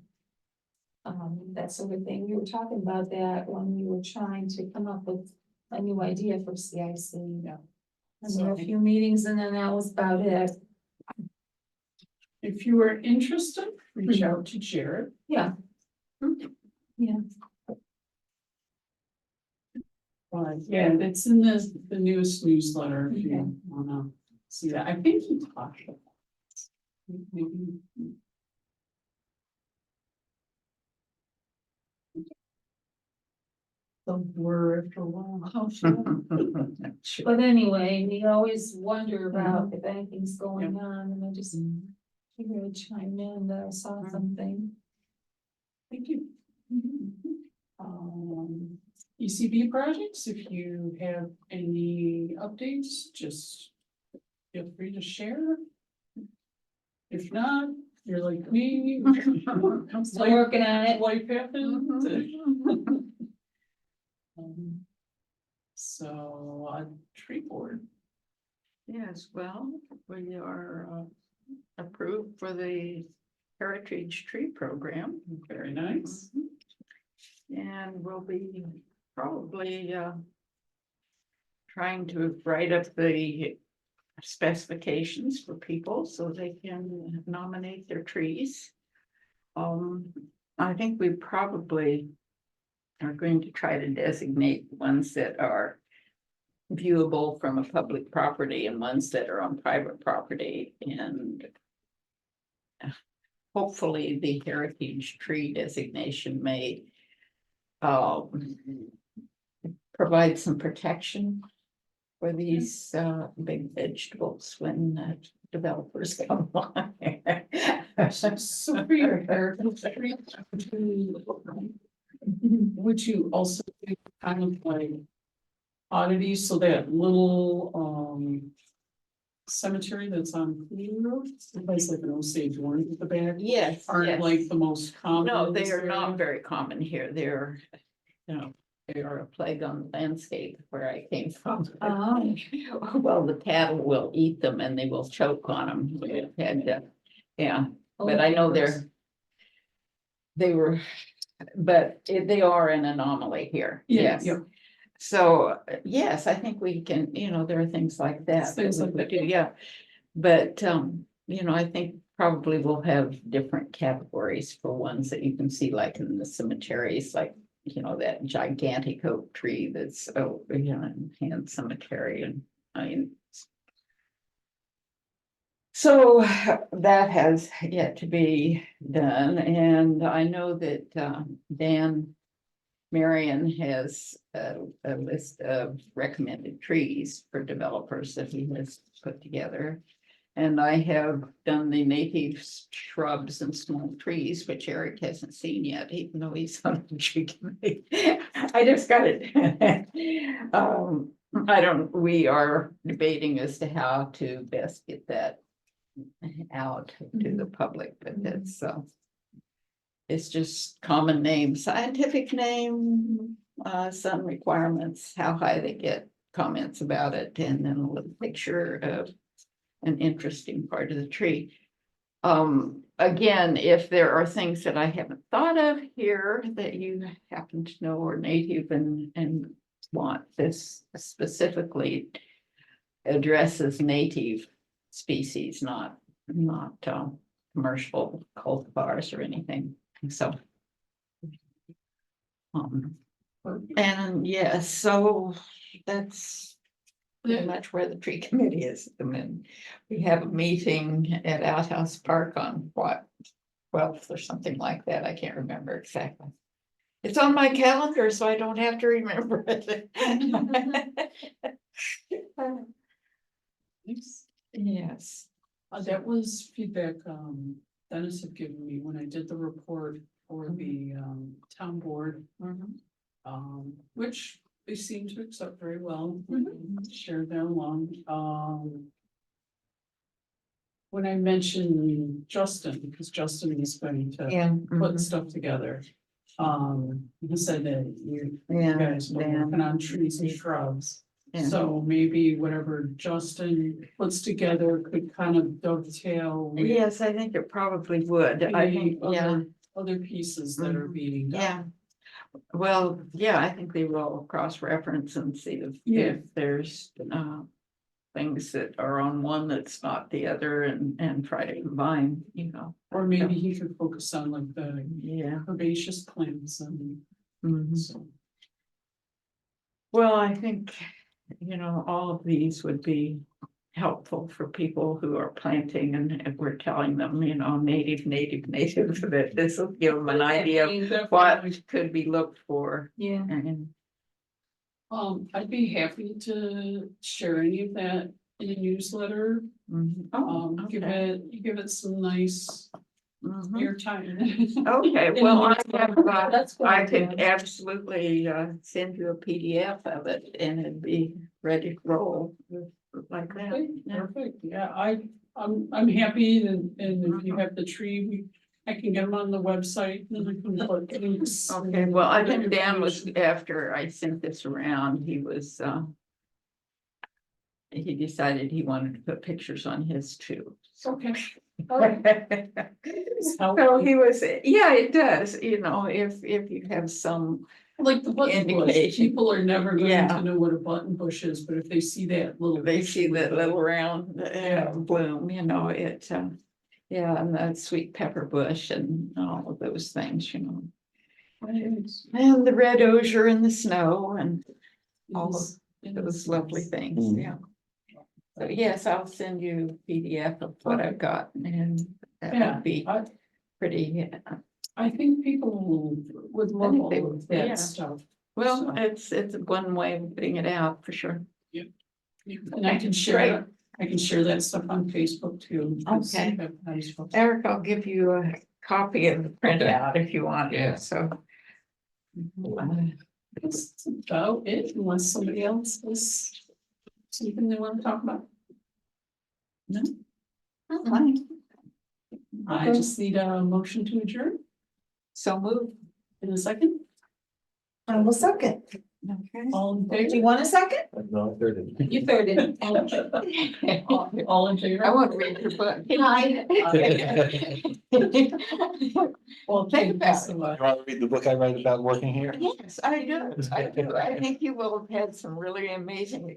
S5: that sort of thing. We were talking about that when we were trying to come up with a new idea for CIC.
S1: Yeah.
S5: And there were a few meetings and then that was about it.
S1: If you are interested, reach out to Jared.
S5: Yeah. Yeah.
S1: But yeah, it's in the newest newsletter if
S5: Okay.
S1: you wanna see that. I think he talked about it. Maybe. The word for a while.
S5: Oh, sure. But anyway, we always wonder about if anything's going on, and I just figured I'd chime in that I saw something.
S1: Thank you. ECB projects, if you have any updates, just feel free to share. If not, you're like me.
S5: I'm still working on it.
S1: Life happens. So, tree board,
S2: Yes, well, we are approved for the Heritage Tree Program.
S1: very nice.
S2: And we'll be probably trying to write up the specifications for people so they can nominate their trees. I think we probably are going to try to designate ones that are viewable from a public property and ones that are on private property, and hopefully the heritage tree designation may provide some protection for these big vegetables when developers come along.
S1: So for your heritage tree, would you also do kind of like oddities, so that little cemetery that's on Queen Road, it's like an Osage orange at the back,
S2: Yes,
S1: aren't
S2: yes.
S1: like the most common.
S2: No,
S1: in
S2: they
S1: this
S2: are not
S1: area?
S2: very common here. They're, you know, they are a plague on the landscape where I came from.
S5: Oh.
S2: Well, the cattle will eat them and they will choke on them. Yeah, but I know they were, but they are an anomaly here.
S1: Yeah,
S2: Yes.
S1: yeah.
S2: So, yes, I think we can, you know, there are things like that.
S1: Things
S2: that
S1: like
S2: we
S1: that,
S2: do, yeah. But, you know, I think probably we'll have different categories for ones that you can see like in the cemeteries, like, you know, that gigantic oak tree that's, you know, in Hand Cemetery, and I mean. So that has yet to be done, and I know that Dan Marion has a list of recommended trees for developers that he has put together. And I have done the native shrubs and small trees, which Eric hasn't seen yet, even though he's on the tree committee. I just got it. We are debating as to how to best get that out to the public, but that's it's just common name, scientific name, some requirements, how high they get, comments about it, and then a little picture of an interesting part of the tree. Again, if there are things that I haven't thought of here that you happen to know are native and want this specifically addresses native species, not commercial cultivars or anything, so. And yes, so that's pretty much where the tree committee is at the minute. We have a meeting at Outhouse Park on what, 12th or something like that. I can't remember exactly. It's on my calendar, so I don't have to remember it. Yes.
S1: That was feedback, Dennis had given me when I did the report for the, town board,
S2: Mhm.
S1: which they seem to accept very well.
S2: Mhm.
S1: Shared that along, when I mentioned Justin, because Justin is going to
S2: Yeah.
S1: put
S2: mhm.
S1: stuff together. He said that you
S2: Yeah,
S1: guys were
S2: Dan.
S1: working on trees and shrubs.
S2: Yeah.
S1: So maybe whatever Justin puts together could kind of dovetail with
S2: Yes, I think it probably would. I think,
S1: the
S2: yeah,
S1: other pieces that are
S2: Mhm.
S1: being done.
S2: yeah. Well, yeah, I think they will cross-reference and see
S1: Yeah.
S2: if there's things that are on one that's not the other and try to combine, you know.
S1: Or maybe he could focus on like the
S2: Yeah.
S1: herbaceous plants and
S2: mhm.
S1: so.
S2: Well, I think, you know, all of these would be helpful for people who are planting and if we're telling them, you know, native, that this will give them an idea of what could be looked for.
S5: Yeah.
S2: And
S1: I'd be happy to share any of that in a newsletter. Give it some nice
S2: mhm.
S1: airtime.
S2: Okay, well, I have,
S5: That's cool.
S2: I could absolutely send you a PDF of it and it'd be ready to roll like that.
S1: Okay,
S2: Yeah.
S1: perfect, yeah, I'm happy and if you have the tree, I can get them on the website and I can put links.
S2: Okay, well, I think Dan was, after I sent this around, he was, he decided he wanted to put pictures on his too.
S1: Okay.
S2: So he was, yeah, it does, you know, if you have some,
S1: Like the button bush,
S2: Indication.
S1: people are never going
S2: Yeah.
S1: to know what a button bush is, but if they see that little.
S2: they see
S1: picture with
S2: that
S1: the-
S2: little round
S1: Yeah.
S2: bloom, you know, it, yeah, and the sweet pepper bush and all of those things, you know. And the red osier in the snow and all of those lovely things,
S3: Mm.
S2: yeah. So yes, I'll send you a PDF of what I've got and that
S1: Yeah,
S2: would be pretty,
S1: I think people would love
S2: think they
S1: all
S2: would,
S1: of that
S2: yeah.
S1: stuff.
S2: well,
S1: So-
S2: it's one way of putting it out for sure.
S1: And I can share, I can share that stuff on Facebook too. because
S2: Okay.
S1: that nice folks.
S2: Eric, I'll give you a copy of the printout if you want.
S6: Yeah.
S2: So.
S1: That's about it, unless somebody else has something they want to talk about.
S2: Fine.
S1: I just need a motion to adjourn
S2: So move.
S1: in a second.
S5: I will second.
S2: Okay.
S1: All in
S5: Do you
S1: favor?
S5: want a second?
S6: No, they're the-
S5: You thirded.
S1: All in favor?
S2: I want to read your book.
S5: Hi.
S1: Well,
S2: Think
S1: thank you
S2: about
S1: so much.
S3: You want to read the book I write about working here?
S2: Yes, I do. I do. I think you will have had some really amazing